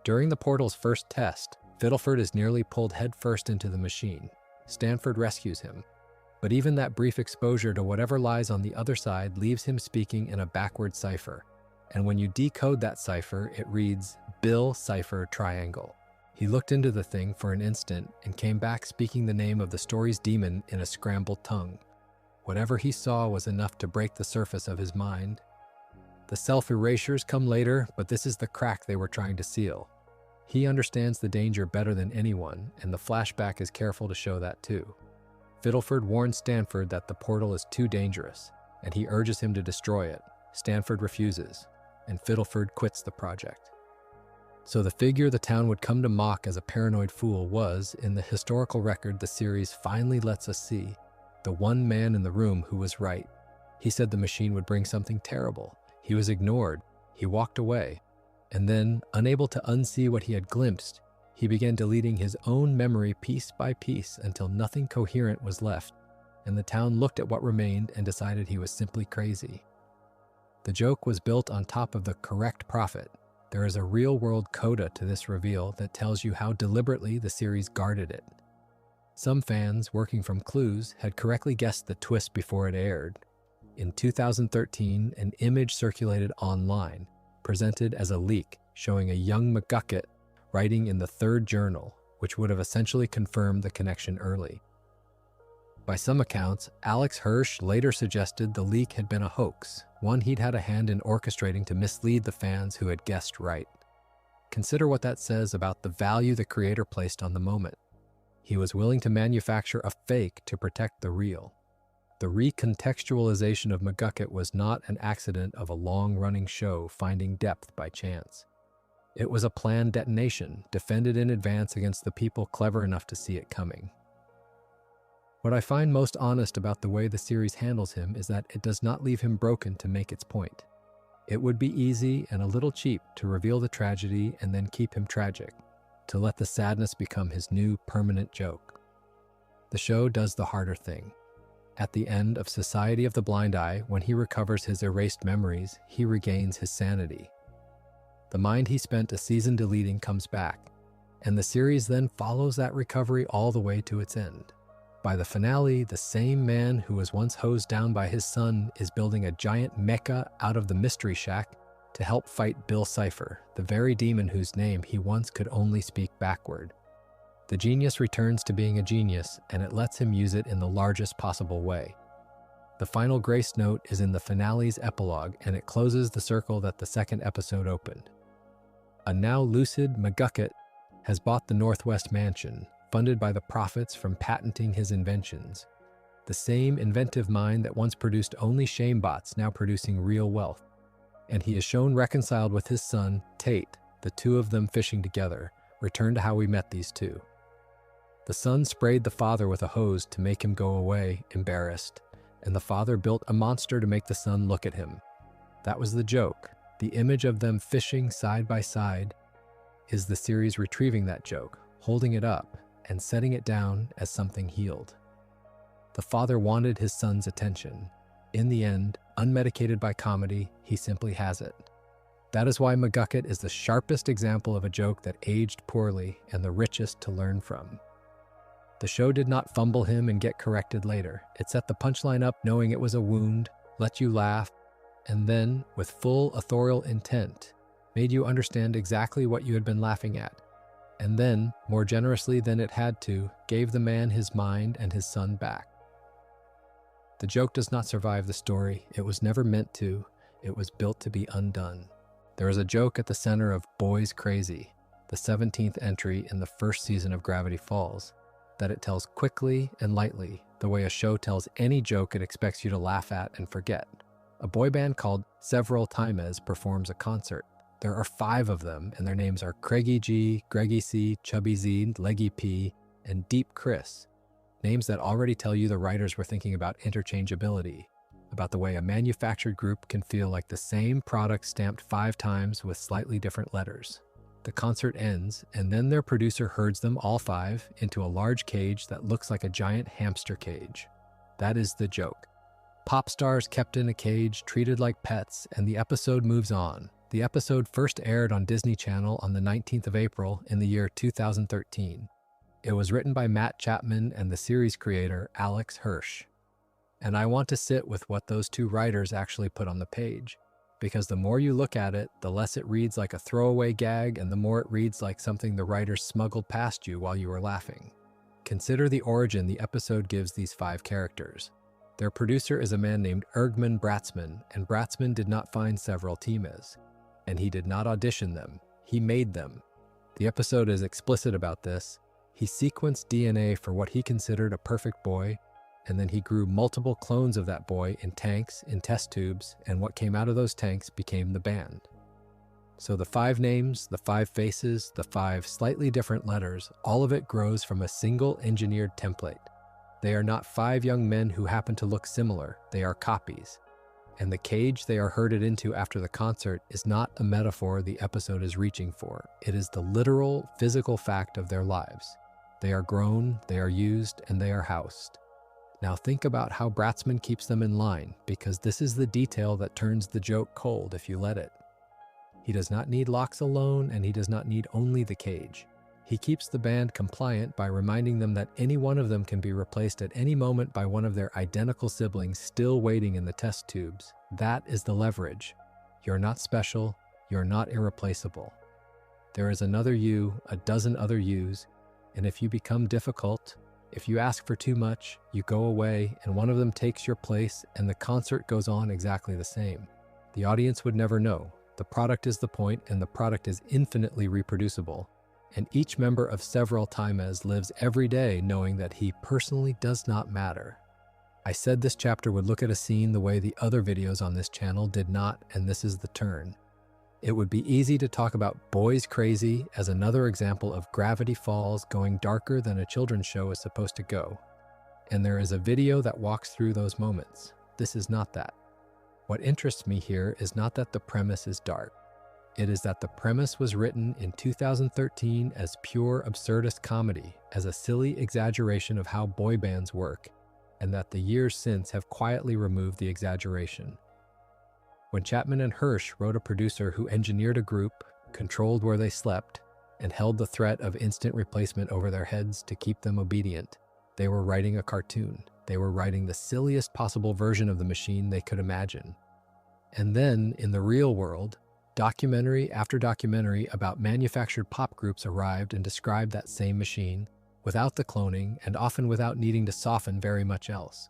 During the portal's first test, Fiddleford is nearly pulled headfirst into the machine. Stanford rescues him. But even that brief exposure to whatever lies on the other side leaves him speaking in a backward cipher. And when you decode that cipher, it reads, Bill Cipher Triangle. He looked into the thing for an instant and came back speaking the name of the story's demon in a scrambled tongue. Whatever he saw was enough to break the surface of his mind. The self-erasures come later, but this is the crack they were trying to seal. He understands the danger better than anyone, and the flashback is careful to show that too. Fiddleford warns Stanford that the portal is too dangerous, and he urges him to destroy it. Stanford refuses, and Fiddleford quits the project. So the figure the town would come to mock as a paranoid fool was, in the historical record the series finally lets us see, the one man in the room who was right. He said the machine would bring something terrible. He was ignored. He walked away. And then, unable to unsee what he had glimpsed, he began deleting his own memory piece by piece until nothing coherent was left, and the town looked at what remained and decided he was simply crazy. The joke was built on top of the correct prophet. There is a real-world coda to this reveal that tells you how deliberately the series guarded it. Some fans, working from clues, had correctly guessed the twist before it aired. In 2013, an image circulated online, presented as a leak, showing a young McGucket writing in the third journal, which would have essentially confirmed the connection early. By some accounts, Hirsch later suggested the leak had been a hoax, one he'd had a hand in orchestrating to mislead the fans who had guessed right. Consider what that says about the value the creator placed on the moment. He was willing to manufacture a fake to protect the real. The recontextualization of McGucket was not an accident of a long-running show finding depth by chance. It was a planned detonation, defended in advance against the people clever enough to see it coming. What I find most honest about the way the series handles him is that it does not leave him broken to make its point. It would be easy and a little cheap to reveal the tragedy and then keep him tragic, to let the sadness become his new permanent joke. The show does the harder thing. At the end of Society of the Blind Eye, when he recovers his erased memories, he regains his sanity. The mind he spent a season deleting comes back, and the series then follows that recovery all the way to its end. By the finale, the same man who was once hosed down by his son is building a giant mecha out of the Mystery Shack to help fight Bill Cipher, the very demon whose name he once could only speak backward. The genius returns to being a genius, and it lets him use it in the largest possible way. The final grace note is in the finale's epilogue, and it closes the circle that the second episode opened. A now lucid McGucket has bought the Northwest Mansion, funded by the profits from patenting his inventions. The same inventive mind that once produced only shamebots now producing real wealth. And he is shown reconciled with his son, Tate, the two of them fishing together. Return to how we met these two. The son sprayed the father with a hose to make him go away, embarrassed, and the father built a monster to make the son look at him. That was the joke. The image of them fishing side by side is the series retrieving that joke, holding it up, and setting it down as something healed. The father wanted his son's attention. In the end, unmedicated by comedy, he simply has it. That is why McGucket is the sharpest example of a joke that aged poorly and the richest to learn from. The show did not fumble him and get corrected later. It set the punchline up knowing it was a wound, let you laugh, and then, with full authorial intent, made you understand exactly what you had been laughing at. And then, more generously than it had to, gave the man his mind and his son back. The joke does not survive the story. It was never meant to. It was built to be undone. There is a joke at the center of Boys Crazy, the 17th entry in the first season of Gravity Falls, that it tells quickly and lightly, the way a show tells any joke it expects you to laugh at and forget. A boy band called Several Times performs a concert. There are 5 of them, and their names are Craigie G, Greggy C, Chubby Z, Leggy P, and Deep Chris. Names that already tell you the writers were thinking about interchangeability, about the way a manufactured group can feel like the same product stamped 5 times with slightly different letters. The concert ends, and then their producer herds them all 5 into a large cage that looks like a giant hamster cage. That is the joke. Pop stars kept in a cage, treated like pets, and the episode moves on. The episode first aired on Disney Channel on the 19th of April in the year 2013. It was written by Matt Chapman and the series creator, Hirsch. And I want to sit with what those 2 writers actually put on the page, because the more you look at it, the less it reads like a throwaway gag and the more it reads like something the writers smuggled past you while you were laughing. Consider the origin the episode gives these 5 characters. Their producer is a man named Ergman Bratzman, and Bratzman did not find Several Times. And he did not audition them. He made them. The episode is explicit about this. He sequenced DNA for what he considered a perfect boy, and then he grew multiple clones of that boy in tanks, in test tubes, and what came out of those tanks became the band. So the 5 names, the 5 faces, the 5 slightly different letters, all of it grows from a single engineered template. They are not 5 young men who happen to look similar. They are copies. And the cage they are herded into after the concert is not a metaphor the episode is reaching for. It is the literal, physical fact of their lives. They are grown, they are used, and they are housed. Now think about how Bratzman keeps them in line, because this is the detail that turns the joke cold if you let it. He does not need locks alone, and he does not need only the cage. He keeps the band compliant by reminding them that any one of them can be replaced at any moment by one of their identical siblings still waiting in the test tubes. That is the leverage. You're not special. You're not irreplaceable. There is another you, a dozen other yous, and if you become difficult, if you ask for too much, you go away and one of them takes your place and the concert goes on exactly the same. The audience would never know. The product is the point, and the product is infinitely reproducible. And each member of several Times lives every day knowing that he personally does not matter. I said this chapter would look at a scene the way the other videos on this channel did not, and this is the turn. It would be easy to talk about Boys Crazy as another example of Gravity Falls going darker than a children's show is supposed to go. And there is a video that walks through those moments. This is not that. What interests me here is not that the premise is dark. It is that the premise was written in 2013 as pure absurdist comedy, as a silly exaggeration of how boy bands work, and that the years since have quietly removed the exaggeration. When Chapman and Hirsch wrote a producer who engineered a group, controlled where they slept, and held the threat of instant replacement over their heads to keep them obedient, they were writing a cartoon. They were writing the silliest possible version of the machine they could imagine. And then, in the real world, documentary after documentary about manufactured pop groups arrived and described that same machine, without the cloning and often without needing to soften very much else.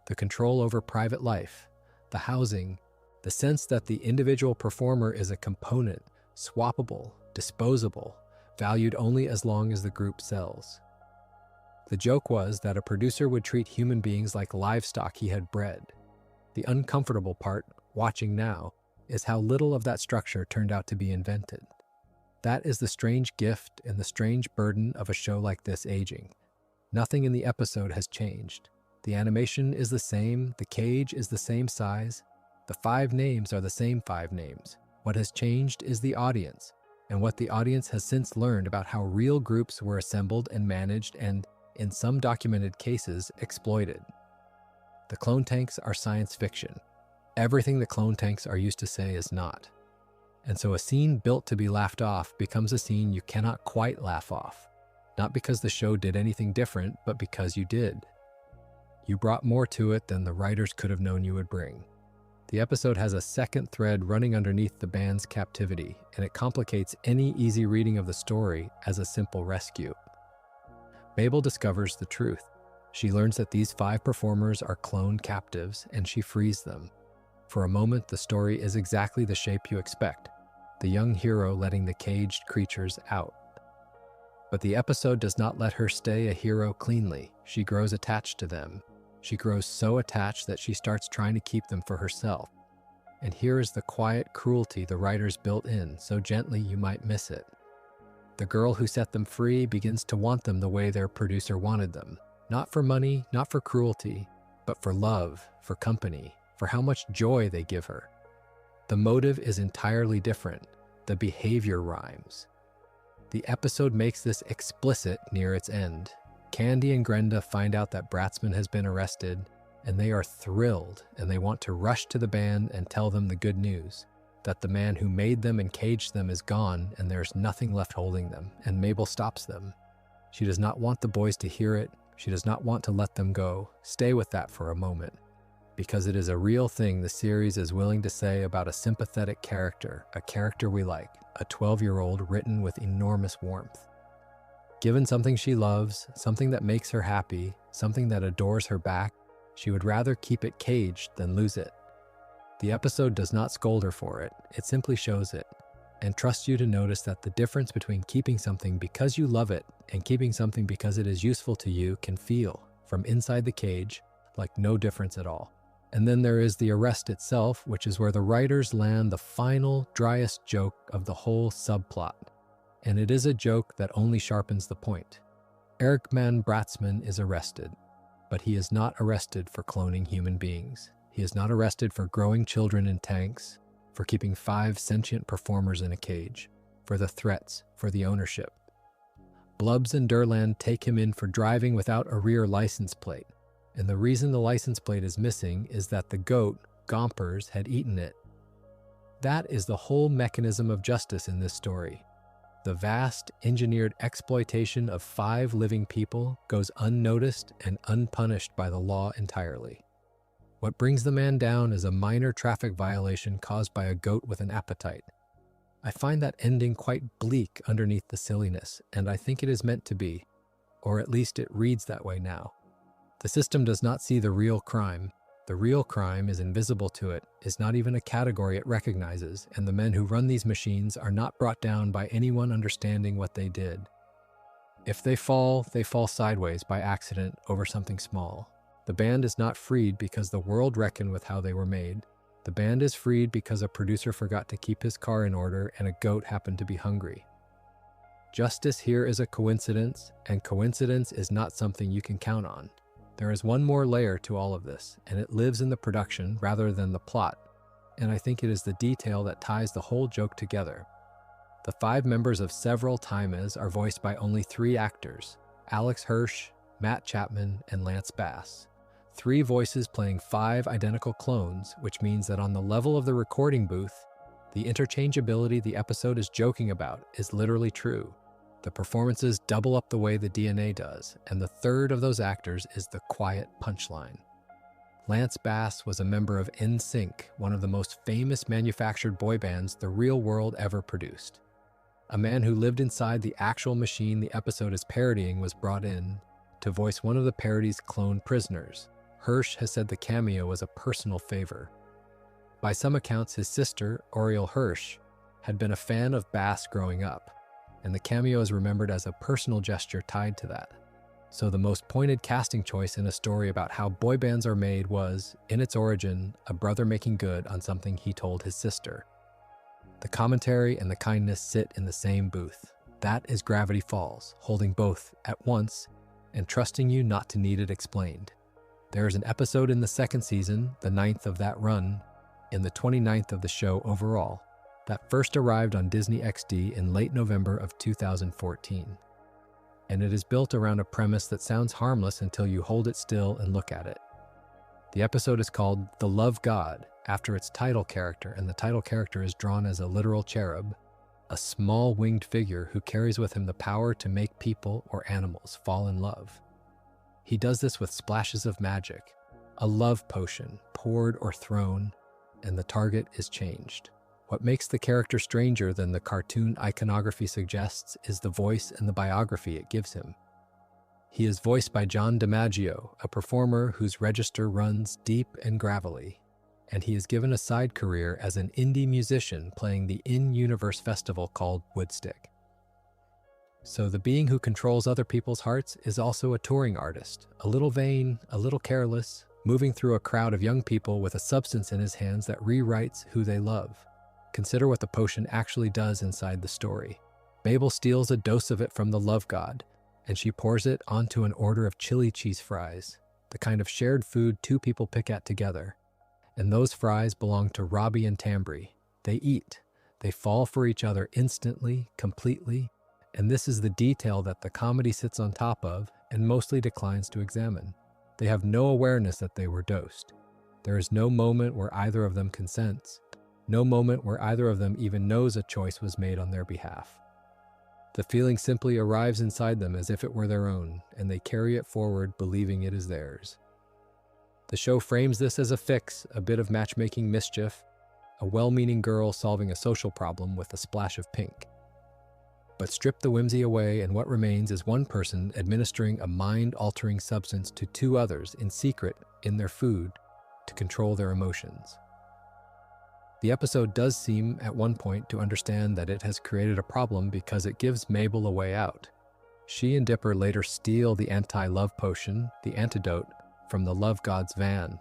The control over private life, the housing, the sense that the individual performer is a component, swappable, disposable, valued only as long as the group sells. The joke was that a producer would treat human beings like livestock he had bred. The uncomfortable part, watching now, is how little of that structure turned out to be invented. That is the strange gift and the strange burden of a show like this aging. Nothing in the episode has changed. The animation is the same, the cage is the same size, the 5 names are the same 5 names. What has changed is the audience, and what the audience has since learned about how real groups were assembled and managed and, in some documented cases, exploited. The clone tanks are science fiction. Everything the clone tanks are used to say is not. And so a scene built to be laughed off becomes a scene you cannot quite laugh off. Not because the show did anything different, but because you did. You brought more to it than the writers could have known you would bring. The episode has a second thread running underneath the band's captivity, and it complicates any easy reading of the story as a simple rescue. Mabel discovers the truth. She learns that these 5 performers are cloned captives, and she frees them. For a moment, the story is exactly the shape you expect, the young hero letting the caged creatures out. But the episode does not let her stay a hero cleanly. She grows attached to them. She grows so attached that she starts trying to keep them for herself. And here is the quiet cruelty the writers built in, so gently you might miss it. The girl who set them free begins to want them the way their producer wanted them. Not for money, not for cruelty, but for love, for company, for how much joy they give her. The motive is entirely different. The behavior rhymes. The episode makes this explicit near its end. Candy and Grenda find out that Bratzman has been arrested, and they are thrilled, and they want to rush to the band and tell them the good news, that the man who made them and caged them is gone and there's nothing left holding them, and Mabel stops them. She does not want the boys to hear it. She does not want to let them go. Stay with that for a moment. Because it is a real thing the series is willing to say about a sympathetic character, a character we like, a 12-year-old written with enormous warmth. Given something she loves, something that makes her happy, something that adores her back, she would rather keep it caged than lose it. The episode does not scold her for it, it simply shows it, and trusts you to notice that the difference between keeping something because you love it and keeping something because it is useful to you can feel, from inside the cage, like no difference at all. And then there is the arrest itself, which is where the writers land the final, driest joke of the whole subplot. And it is a joke that only sharpens the point. Erikman Bratzman is arrested, but he is not arrested for cloning human beings. He is not arrested for growing children in tanks, for keeping 5 sentient performers in a cage, for the threats, for the ownership. Blubbs and Durland take him in for driving without a rear license plate, and the reason the license plate is missing is that the goat, Gompers, had eaten it. That is the whole mechanism of justice in this story. The vast, engineered exploitation of 5 living people goes unnoticed and unpunished by the law entirely. What brings the man down is a minor traffic violation caused by a goat with an appetite. I find that ending quite bleak underneath the silliness, and I think it is meant to be, or at least it reads that way now. The system does not see the real crime. The real crime is invisible to it, is not even a category it recognizes, and the men who run these machines are not brought down by anyone understanding what they did. If they fall sideways by accident over something small. The band is not freed because the world reckoned with how they were made. The band is freed because a producer forgot to keep his car in order and a goat happened to be hungry. Justice here is a coincidence, and coincidence is not something you can count on. There is one more layer to all of this, and it lives in the production rather than the plot, and I think it is the detail that ties the whole joke together. The 5 members of several Times are voiced by only 3 actors, Alex Hirsch, Matt Chapman, and Lance Bass. 3 voices playing 5 identical clones, which means that on the level of the recording booth, the interchangeability the episode is joking about is literally true. The performances double up the way the DNA does, and the 3rd of those actors is the quiet punchline. Lance Bass was a member of NSYNC, one of the most famous manufactured boy bands the real world ever produced. A man who lived inside the actual machine the episode is parodying was brought in to voice one of the parody's cloned prisoners. Hirsch has said the cameo was a personal favor. By some accounts, his sister, Oriel Hirsch, had been a fan of Bass growing up, and the cameo is remembered as a personal gesture tied to that. So the most pointed casting choice in a story about how boy bands are made was, in its origin, a brother making good on something he told his sister. The commentary and the kindness sit in the same booth. That is Gravity Falls, holding both at once and trusting you not to need it explained. There is an episode in the 2nd season, the 9th of that run, in the 29th of the show overall, that first arrived on Disney XD in late November of 2014. And it is built around a premise that sounds harmless until you hold it still and look at it. The episode is called The Love God, after its title character, and the title character is drawn as a literal cherub, a small winged figure who carries with him the power to make people or animals fall in love. He does this with splashes of magic, a love potion poured or thrown, and the target is changed. What makes the character stranger than the cartoon iconography suggests is the voice and the biography it gives him. He is voiced by John DiMaggio, a performer whose register runs deep and gravelly, and he is given a side career as an indie musician playing the in-universe festival called Woodstick. So the being who controls other people's hearts is also a touring artist, a little vain, a little careless, moving through a crowd of young people with a substance in his hands that rewrites who they love. Consider what the potion actually does inside the story. Mabel steals a dose of it from the love god, and she pours it onto an order of chili cheese fries, the kind of shared food 2 people pick at together. And those fries belong to Robbie and Tambry. They eat. They fall for each other instantly, completely, and this is the detail that the comedy sits on top of and mostly declines to examine. They have no awareness that they were dosed. There is no moment where either of them consents, no moment where either of them even knows a choice was made on their behalf. The feeling simply arrives inside them as if it were their own, and they carry it forward believing it is theirs. The show frames this as a fix, a bit of matchmaking mischief, a well-meaning girl solving a social problem with a splash of pink. But strip the whimsy away, and what remains is one person administering a mind-altering substance to 2 others in secret in their food to control their emotions. The episode does seem, at one point, to understand that it has created a problem because it gives Mabel a way out. She and Dipper later steal the anti-love potion, the antidote, from the love god's van.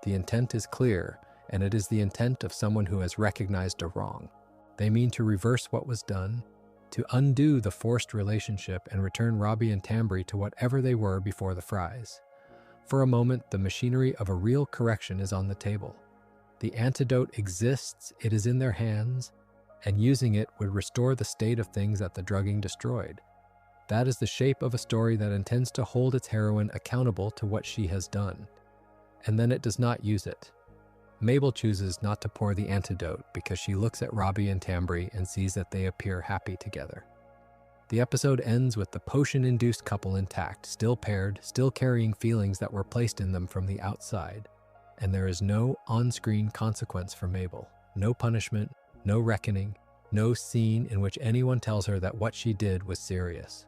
The intent is clear, and it is the intent of someone who has recognized a wrong. They mean to reverse what was done, to undo the forced relationship and return Robbie and Tambry to whatever they were before the fries. For a moment, the machinery of a real correction is on the table. The antidote exists, it is in their hands, and using it would restore the state of things that the drugging destroyed. That is the shape of a story that intends to hold its heroine accountable to what she has done. And then it does not use it. Mabel chooses not to pour the antidote because she looks at Robbie and Tambry and sees that they appear happy together. The episode ends with the potion-induced couple intact, still paired, still carrying feelings that were placed in them from the outside. And there is no on-screen consequence for Mabel. No punishment, no reckoning, no scene in which anyone tells her that what she did was serious.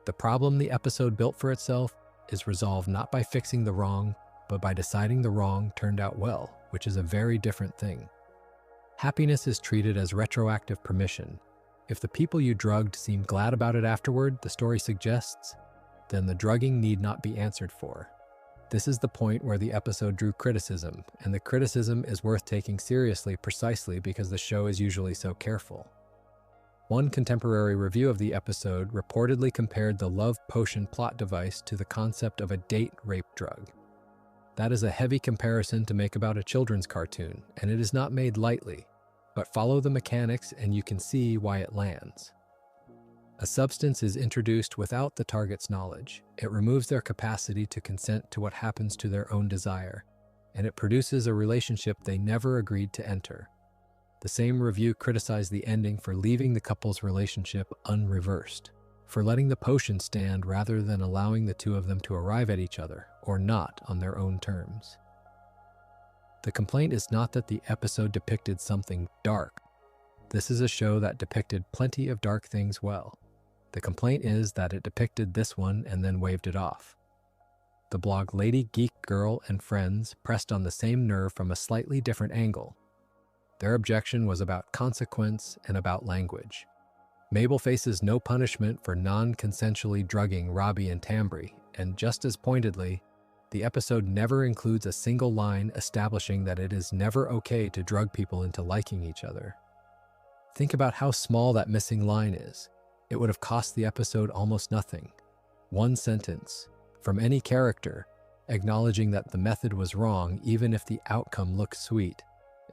The problem the episode built for itself is resolved not by fixing the wrong, but by deciding the wrong turned out well, which is a very different thing. Happiness is treated as retroactive permission. If the people you drugged seem glad about it afterward, the story suggests, then the drugging need not be answered for. This is the point where the episode drew criticism, and the criticism is worth taking seriously precisely because the show is usually so careful. One contemporary review of the episode reportedly compared the love potion plot device to the concept of a date rape drug. That is a heavy comparison to make about a children's cartoon, and it is not made lightly, but follow the mechanics and you can see why it lands. A substance is introduced without the target's knowledge. It removes their capacity to consent to what happens to their own desire, and it produces a relationship they never agreed to enter. The same review criticized the ending for leaving the couple's relationship unreversed, for letting the potion stand rather than allowing the two of them to arrive at each other, or not on their own terms. The complaint is not that the episode depicted something dark. This is a show that depicted plenty of dark things well. The complaint is that it depicted this one and then waved it off. The blog Lady Geek Girl and Friends pressed on the same nerve from a slightly different angle. Their objection was about consequence and about language. Mabel faces no punishment for non-consensually drugging Robbie and Tambry, and just as pointedly, the episode never includes a single line establishing that it is never okay to drug people into liking each other. Think about how small that missing line is. It would have cost the episode almost nothing. One sentence, from any character, acknowledging that the method was wrong even if the outcome looked sweet,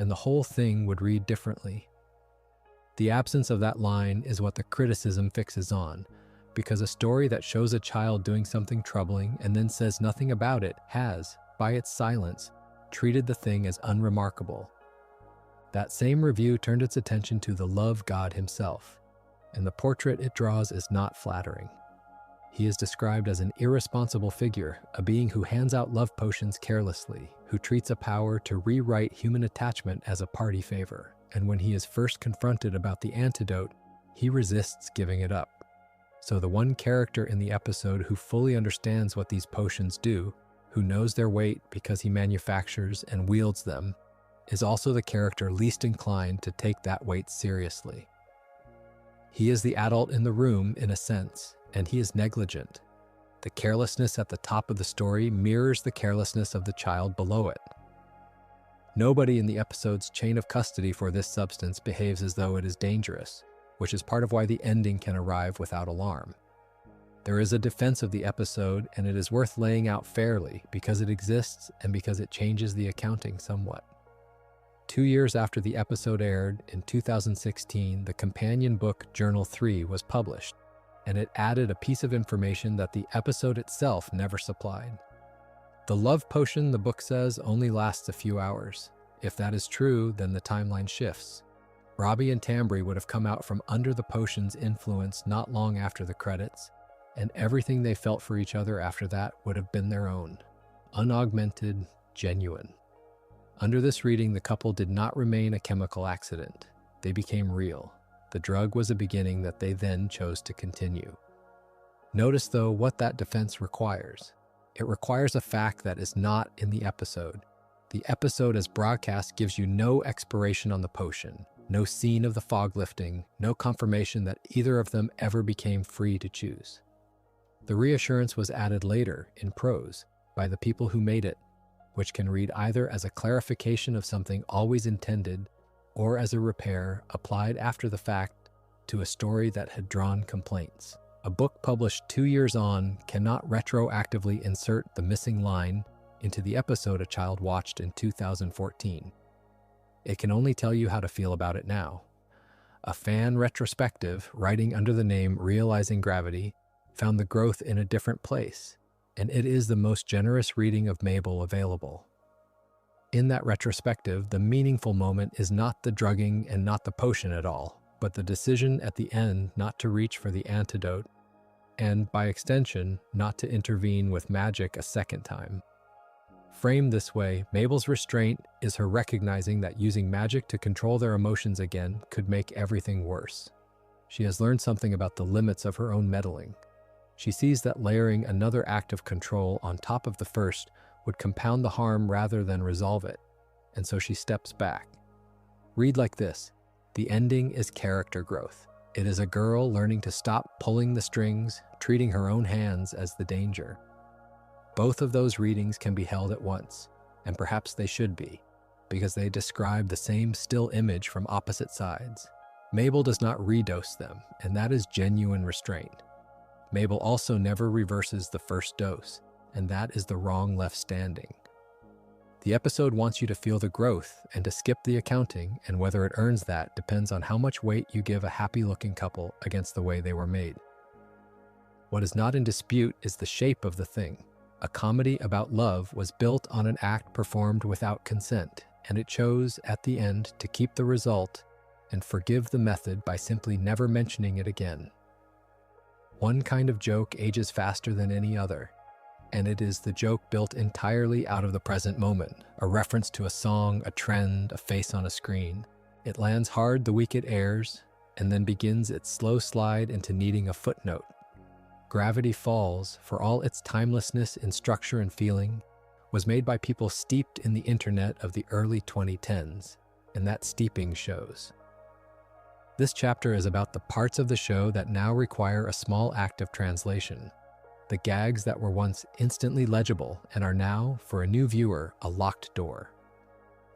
and the whole thing would read differently. The absence of that line is what the criticism fixes on, because a story that shows a child doing something troubling and then says nothing about it has, by its silence, treated the thing as unremarkable. That same review turned its attention to the love god himself, and the portrait it draws is not flattering. He is described as an irresponsible figure, a being who hands out love potions carelessly, who treats a power to rewrite human attachment as a party favor, and when he is first confronted about the antidote, he resists giving it up. So the one character in the episode who fully understands what these potions do, who knows their weight because he manufactures and wields them, is also the character least inclined to take that weight seriously. He is the adult in the room in a sense, and he is negligent. The carelessness at the top of the story mirrors the carelessness of the child below it. Nobody in the episode's chain of custody for this substance behaves as though it is dangerous, which is part of why the ending can arrive without alarm. There is a defense of the episode, and it is worth laying out fairly because it exists and because it changes the accounting somewhat. 2 years after the episode aired, in 2016, the companion book Journal 3 was published, and it added a piece of information that the episode itself never supplied. The love potion, the book says, only lasts a few hours. If that is true, then the timeline shifts. Robbie and Tambry would have come out from under the potion's influence not long after the credits, and everything they felt for each other after that would have been their own. Unaugmented, genuine. Under this reading, the couple did not remain a chemical accident. They became real. The drug was a beginning that they then chose to continue. Notice, though, what that defense requires. It requires a fact that is not in the episode. The episode as broadcast gives you no expiration on the potion, no scene of the fog lifting, no confirmation that either of them ever became free to choose. The reassurance was added later, in prose, by the people who made it, which can read either as a clarification of something always intended or as a repair applied after the fact to a story that had drawn complaints. A book published 2 years on cannot retroactively insert the missing line into the episode a child watched in 2014. It can only tell you how to feel about it now. A fan retrospective, writing under the name Realizing Gravity, found the growth in a different place, and it is the most generous reading of Mabel available. In that retrospective, the meaningful moment is not the drugging and not the potion at all, but the decision at the end not to reach for the antidote, and by extension, not to intervene with magic a second time. Framed this way, Mabel's restraint is her recognizing that using magic to control their emotions again could make everything worse. She has learned something about the limits of her own meddling. She sees that layering another act of control on top of the first would compound the harm rather than resolve it, and so she steps back. Read like this: the ending is character growth. It is a girl learning to stop pulling the strings, treating her own hands as the danger. Both of those readings can be held at once, and perhaps they should be, because they describe the same still image from opposite sides. Mabel does not redose them, and that is genuine restraint. Mabel also never reverses the first dose, and that is the wrong left standing. The episode wants you to feel the growth and to skip the accounting, and whether it earns that depends on how much weight you give a happy-looking couple against the way they were made. What is not in dispute is the shape of the thing. A comedy about love was built on an act performed without consent, and it chose, at the end, to keep the result and forgive the method by simply never mentioning it again. One kind of joke ages faster than any other, and it is the joke built entirely out of the present moment, a reference to a song, a trend, a face on a screen. It lands hard the week it airs, and then begins its slow slide into needing a footnote. Gravity Falls, for all its timelessness in structure and feeling, was made by people steeped in the internet of the early 2010s, and that steeping shows. This chapter is about the parts of the show that now require a small act of translation. The gags that were once instantly legible and are now, for a new viewer, a locked door.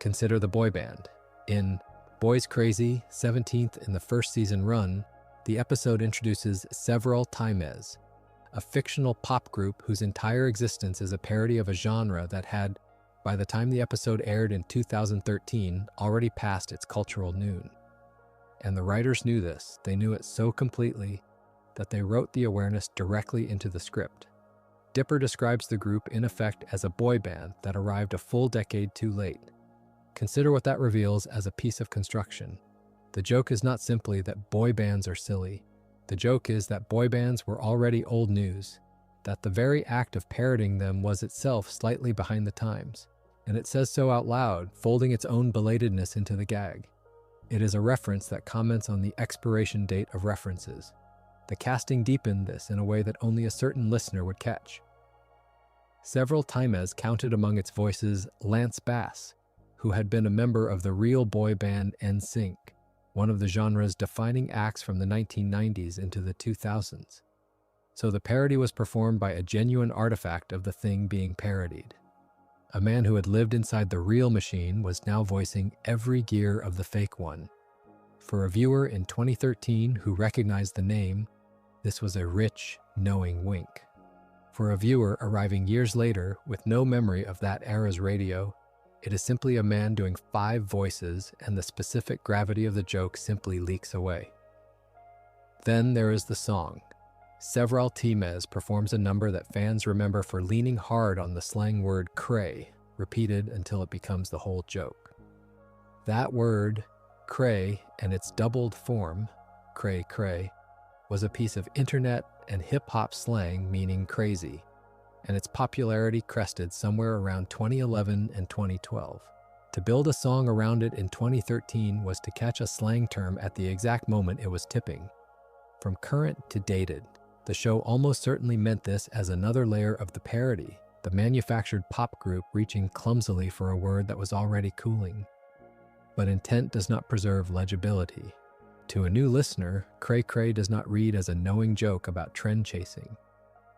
Consider the boy band. In Boys Crazy, 17th in the first season run, the episode introduces Several Times, a fictional pop group whose entire existence is a parody of a genre that had, by the time the episode aired in 2013, already passed its cultural noon. And the writers knew this. They knew it so completely that they wrote the awareness directly into the script. Dipper describes the group in effect as a boy band that arrived a full decade too late. Consider what that reveals as a piece of construction. The joke is not simply that boy bands are silly. The joke is that boy bands were already old news, that the very act of parroting them was itself slightly behind the times, and it says so out loud, folding its own belatedness into the gag. It is a reference that comments on the expiration date of references. The casting deepened this in a way that only a certain listener would catch. Several Times counted among its voices Lance Bass, who had been a member of the real boy band NSYNC, one of the genre's defining acts from the 1990s into the 2000s. So the parody was performed by a genuine artifact of the thing being parodied. A man who had lived inside the real machine was now voicing every gear of the fake one. For a viewer in 2013 who recognized the name, this was a rich, knowing wink. For a viewer arriving years later with no memory of that era's radio, it is simply a man doing 5 voices, and the specific gravity of the joke simply leaks away. Then there is the song. Several Times performs a number that fans remember for leaning hard on the slang word cray, repeated until it becomes the whole joke. That word, cray, and its doubled form, cray cray, was a piece of internet and hip-hop slang meaning crazy, and its popularity crested somewhere around 2011 and 2012. To build a song around it in 2013 was to catch a slang term at the exact moment it was tipping. From current to dated, the show almost certainly meant this as another layer of the parody, the manufactured pop group reaching clumsily for a word that was already cooling. But intent does not preserve legibility. To a new listener, cray cray does not read as a knowing joke about trend chasing.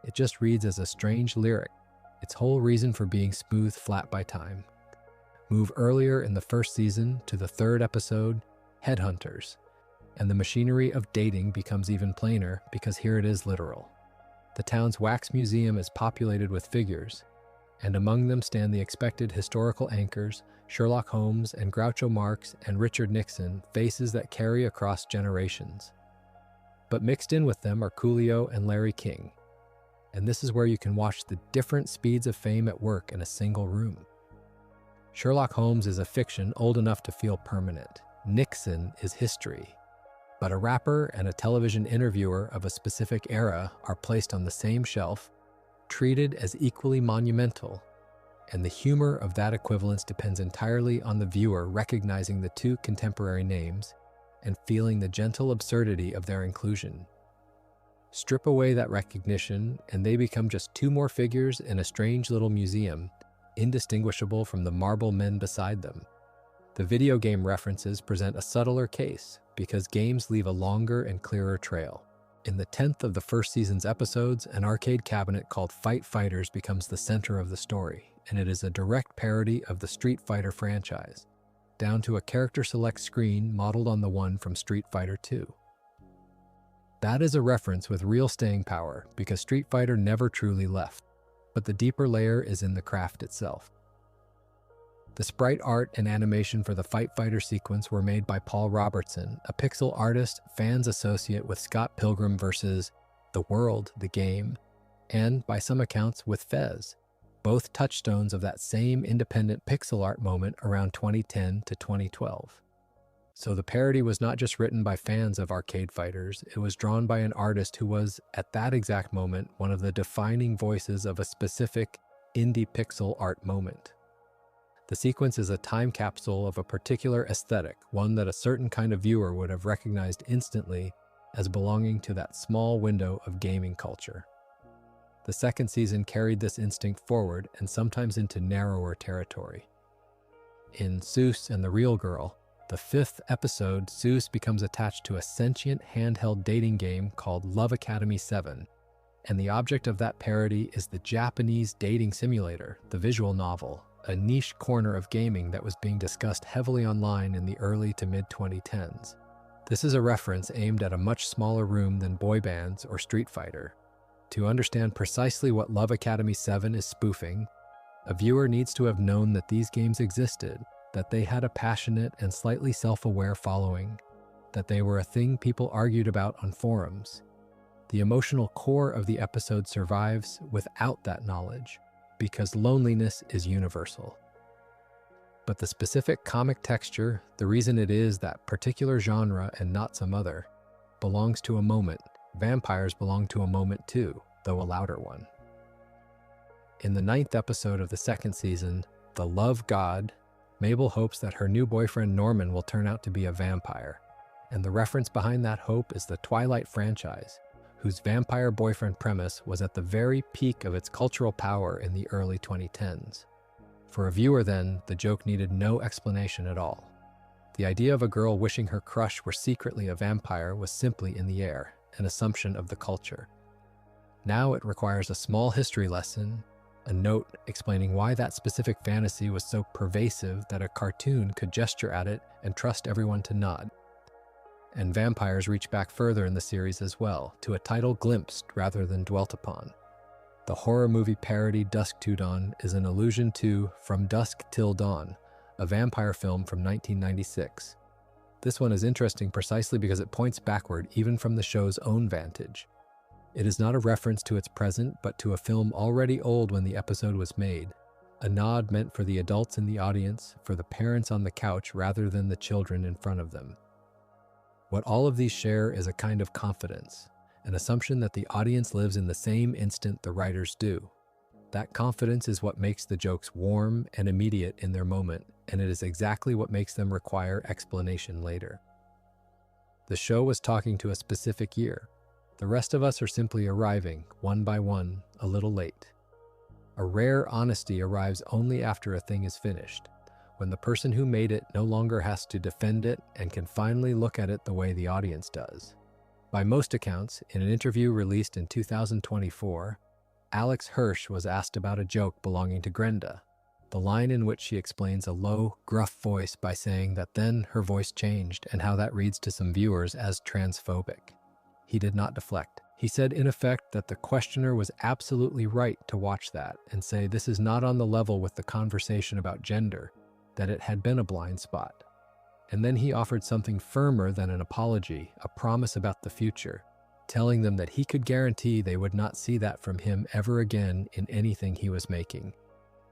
It just reads as a strange lyric, its whole reason for being smooth flat by time. Move earlier in the first season to the 3rd episode, Headhunters, and the machinery of dating becomes even plainer because here it is literal. The town's wax museum is populated with figures, and among them stand the expected historical anchors, Sherlock Holmes and Groucho Marx and Richard Nixon, faces that carry across generations. But mixed in with them are Coolio and Larry King, and this is where you can watch the different speeds of fame at work in a single room. Sherlock Holmes is a fiction old enough to feel permanent. Nixon is history. But a rapper and a television interviewer of a specific era are placed on the same shelf, treated as equally monumental, and the humor of that equivalence depends entirely on the viewer recognizing the two contemporary names and feeling the gentle absurdity of their inclusion. Strip away that recognition, and they become just two more figures in a strange little museum, indistinguishable from the marble men beside them. The video game references present a subtler case because games leave a longer and clearer trail. In the 10th of the first season's episodes, an arcade cabinet called Fight Fighters becomes the center of the story, and it is a direct parody of the Street Fighter franchise, down to a character select screen modeled on the one from Street Fighter II. That is a reference with real staying power because Street Fighter never truly left, but the deeper layer is in the craft itself. The sprite art and animation for the Fight Fighter sequence were made by Paul Robertson, a pixel artist fans associate with Scott Pilgrim vs. The World, the game, and, by some accounts, with Fez, both touchstones of that same independent pixel art moment around 2010 to 2012. So the parody was not just written by fans of arcade fighters, it was drawn by an artist who was, at that exact moment, one of the defining voices of a specific indie pixel art moment. The sequence is a time capsule of a particular aesthetic, one that a certain kind of viewer would have recognized instantly as belonging to that small window of gaming culture. The second season carried this instinct forward and sometimes into narrower territory. In Seuss and the Real Girl, the 5th episode, Seuss becomes attached to a sentient handheld dating game called Love Academy 7, and the object of that parody is the Japanese dating simulator, the visual novel, a niche corner of gaming that was being discussed heavily online in the early to mid-2010s. This is a reference aimed at a much smaller room than boy bands or Street Fighter. To understand precisely what Love Academy 7 is spoofing, a viewer needs to have known that these games existed, that they had a passionate and slightly self-aware following, that they were a thing people argued about on forums. The emotional core of the episode survives without that knowledge, because loneliness is universal. But the specific comic texture, the reason it is that particular genre and not some other, belongs to a moment. Vampires belong to a moment too, though a louder one. In the 9th episode of the second season, The Love God, Mabel hopes that her new boyfriend Norman will turn out to be a vampire, and the reference behind that hope is the Twilight franchise, whose vampire boyfriend premise was at the very peak of its cultural power in the early 2010s. For a viewer then, the joke needed no explanation at all. The idea of a girl wishing her crush were secretly a vampire was simply in the air, an assumption of the culture. Now it requires a small history lesson, a note explaining why that specific fantasy was so pervasive that a cartoon could gesture at it and trust everyone to nod. And vampires reach back further in the series as well, to a title glimpsed rather than dwelt upon. The horror movie parody Dusk to Dawn is an allusion to From Dusk Till Dawn, a vampire film from 1996. This one is interesting precisely because it points backward even from the show's own vantage. It is not a reference to its present, but to a film already old when the episode was made, a nod meant for the adults in the audience, for the parents on the couch rather than the children in front of them. What all of these share is a kind of confidence, an assumption that the audience lives in the same instant the writers do. That confidence is what makes the jokes warm and immediate in their moment, and it is exactly what makes them require explanation later. The show was talking to a specific year. The rest of us are simply arriving, one by one, a little late. A rare honesty arrives only after a thing is finished, when the person who made it no longer has to defend it and can finally look at it the way the audience does. By most accounts, in an interview released in 2024, Alex Hirsch was asked about a joke belonging to Grenda, the line in which she explains a low, gruff voice by saying that then her voice changed and how that reads to some viewers as transphobic. He did not deflect. He said in effect that the questioner was absolutely right to watch that and say this is not on the level with the conversation about gender, that it had been a blind spot. And then he offered something firmer than an apology, a promise about the future, telling them that he could guarantee they would not see that from him ever again in anything he was making.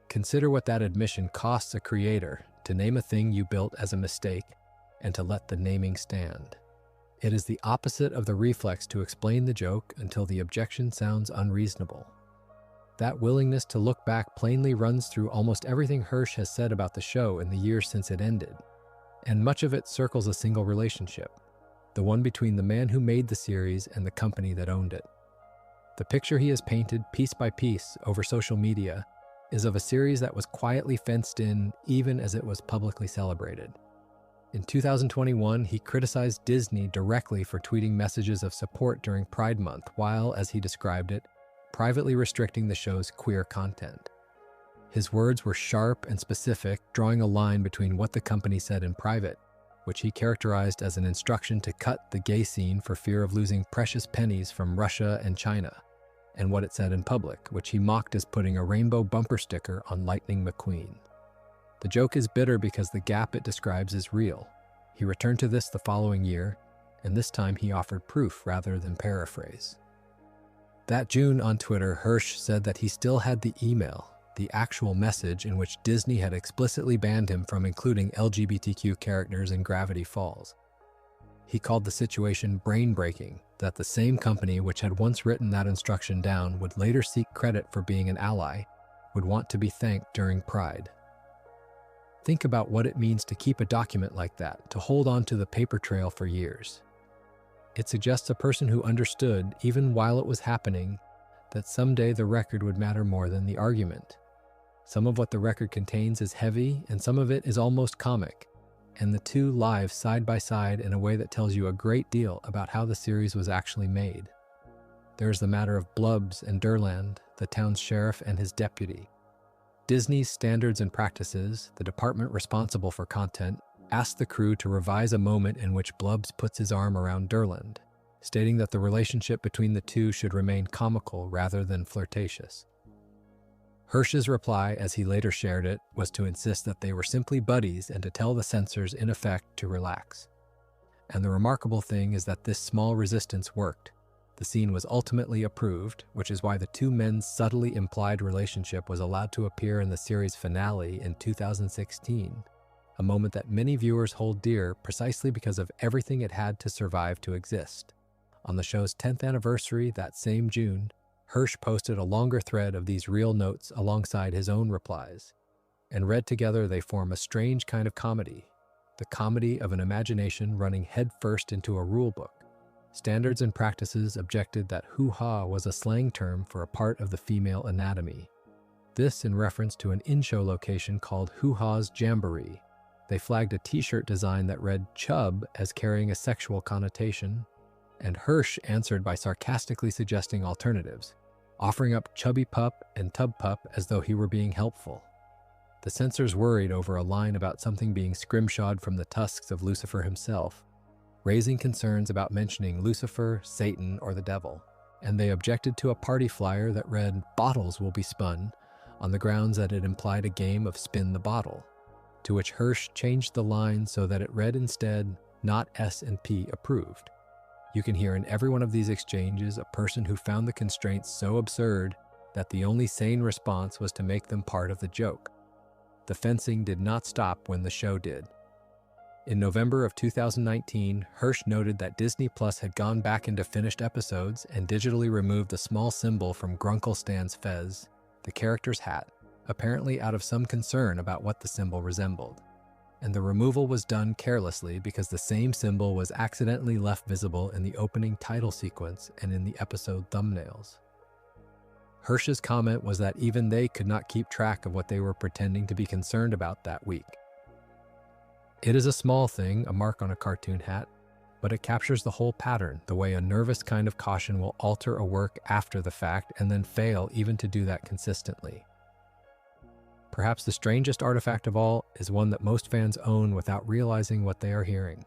Consider what that admission costs a creator to name a thing you built as a mistake and to let the naming stand. It is the opposite of the reflex to explain the joke until the objection sounds unreasonable. That willingness to look back plainly runs through almost everything Hirsch has said about the show in the years since it ended, and much of it circles a single relationship, the one between the man who made the series and the company that owned it. The picture he has painted piece by piece over social media is of a series that was quietly fenced in even as it was publicly celebrated. In 2021, he criticized Disney directly for tweeting messages of support during Pride Month while, as he described it, privately restricting the show's queer content. His words were sharp and specific, drawing a line between what the company said in private, which he characterized as an instruction to cut the gay scene for fear of losing precious pennies from Russia and China, and what it said in public, which he mocked as putting a rainbow bumper sticker on Lightning McQueen. The joke is bitter because the gap it describes is real. He returned to this the following year, and this time he offered proof rather than paraphrase. That June on Twitter, Hirsch said that he still had the email, the actual message in which Disney had explicitly banned him from including LGBTQ characters in Gravity Falls. He called the situation brain-breaking, that the same company which had once written that instruction down would later seek credit for being an ally, would want to be thanked during Pride. Think about what it means to keep a document like that, to hold on to the paper trail for years. It suggests a person who understood, even while it was happening, that someday the record would matter more than the argument. Some of what the record contains is heavy, and some of it is almost comic, and the two live side by side in a way that tells you a great deal about how the series was actually made. There's the matter of Blubbs and Durland, the town's sheriff and his deputy. Disney's Standards and Practices, the department responsible for content, asked the crew to revise a moment in which Blubbs puts his arm around Durland, stating that the relationship between the two should remain comical rather than flirtatious. Hirsch's reply, as he later shared it, was to insist that they were simply buddies and to tell the censors, in effect, to relax. And the remarkable thing is that this small resistance worked. The scene was ultimately approved, which is why the two men's subtly implied relationship was allowed to appear in the series finale in 2016, a moment that many viewers hold dear precisely because of everything it had to survive to exist. On the show's 10th anniversary that same June, Hirsch posted a longer thread of these real notes alongside his own replies, and read together they form a strange kind of comedy, the comedy of an imagination running headfirst into a rulebook. Standards and Practices objected that hoo-ha was a slang term for a part of the female anatomy. This in reference to an in-show location called Hoo-ha's Jamboree. They flagged a t-shirt design that read chub as carrying a sexual connotation, and Hirsch answered by sarcastically suggesting alternatives, offering up chubby pup and tub pup as though he were being helpful. The censors worried over a line about something being scrimshawed from the tusks of Lucifer himself, raising concerns about mentioning Lucifer, Satan, or the devil, and they objected to a party flyer that read, "Bottles will be spun," on the grounds that it implied a game of spin the bottle, to which Hirsch changed the line so that it read instead, "Not S&P approved." You can hear in every one of these exchanges a person who found the constraints so absurd that the only sane response was to make them part of the joke. The fencing did not stop when the show did. In November of 2019, Hirsch noted that Disney Plus had gone back into finished episodes and digitally removed the small symbol from Grunkle Stan's fez, the character's hat, apparently out of some concern about what the symbol resembled. And the removal was done carelessly because the same symbol was accidentally left visible in the opening title sequence and in the episode thumbnails. Hirsch's comment was that even they could not keep track of what they were pretending to be concerned about that week. It is a small thing, a mark on a cartoon hat, but it captures the whole pattern, the way a nervous kind of caution will alter a work after the fact and then fail even to do that consistently. Perhaps the strangest artifact of all is one that most fans own without realizing what they are hearing.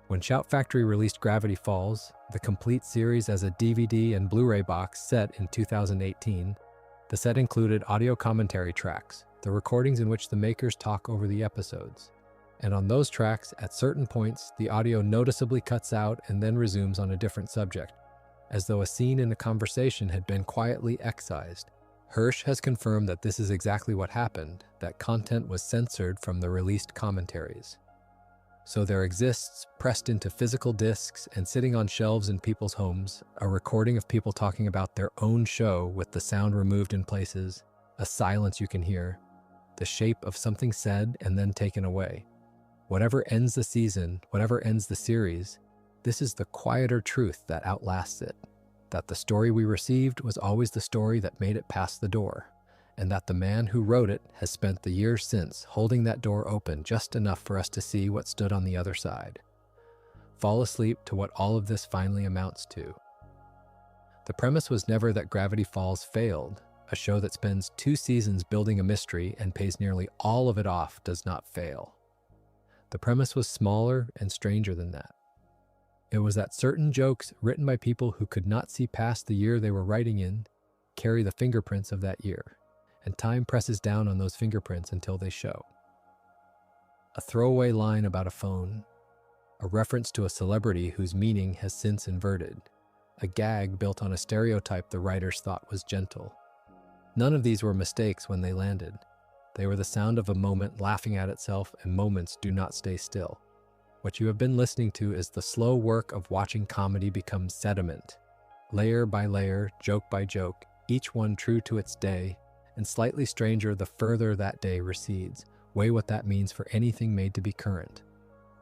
When Shout Factory released Gravity Falls, the complete series as a DVD and Blu-ray box set in 2018, the set included audio commentary tracks, the recordings in which the makers talk over the episodes. And on those tracks, at certain points, the audio noticeably cuts out and then resumes on a different subject, as though a scene in a conversation had been quietly excised. Hirsch has confirmed that this is exactly what happened, that content was censored from the released commentaries. So there exists, pressed into physical discs and sitting on shelves in people's homes, a recording of people talking about their own show with the sound removed in places, a silence you can hear, the shape of something said and then taken away. Whatever ends the season, whatever ends the series, this is the quieter truth that outlasts it, that the story we received was always the story that made it past the door, and that the man who wrote it has spent the years since holding that door open just enough for us to see what stood on the other side. Fall asleep to what all of this finally amounts to. The premise was never that Gravity Falls failed. A show that spends 2 seasons building a mystery and pays nearly all of it off does not fail. The premise was smaller and stranger than that. It was that certain jokes written by people who could not see past the year they were writing in carry the fingerprints of that year, and time presses down on those fingerprints until they show. A throwaway line about a phone, a reference to a celebrity whose meaning has since inverted, a gag built on a stereotype the writers thought was gentle. None of these were mistakes when they landed. They were the sound of a moment laughing at itself, and moments do not stay still. What you have been listening to is the slow work of watching comedy become sediment. Layer by layer, joke by joke, each one true to its day, and slightly stranger the further that day recedes. Weigh what that means for anything made to be current.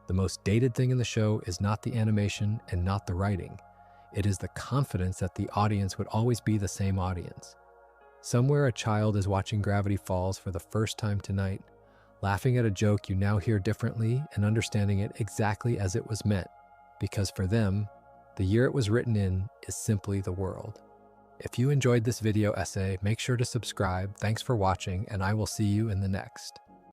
The most dated thing in the show is not the animation and not the writing. It is the confidence that the audience would always be the same audience. Somewhere a child is watching Gravity Falls for the first time tonight, laughing at a joke you now hear differently and understanding it exactly as it was meant, because for them, the year it was written in is simply the world. If you enjoyed this video essay, make sure to subscribe. Thanks for watching, and I will see you in the next.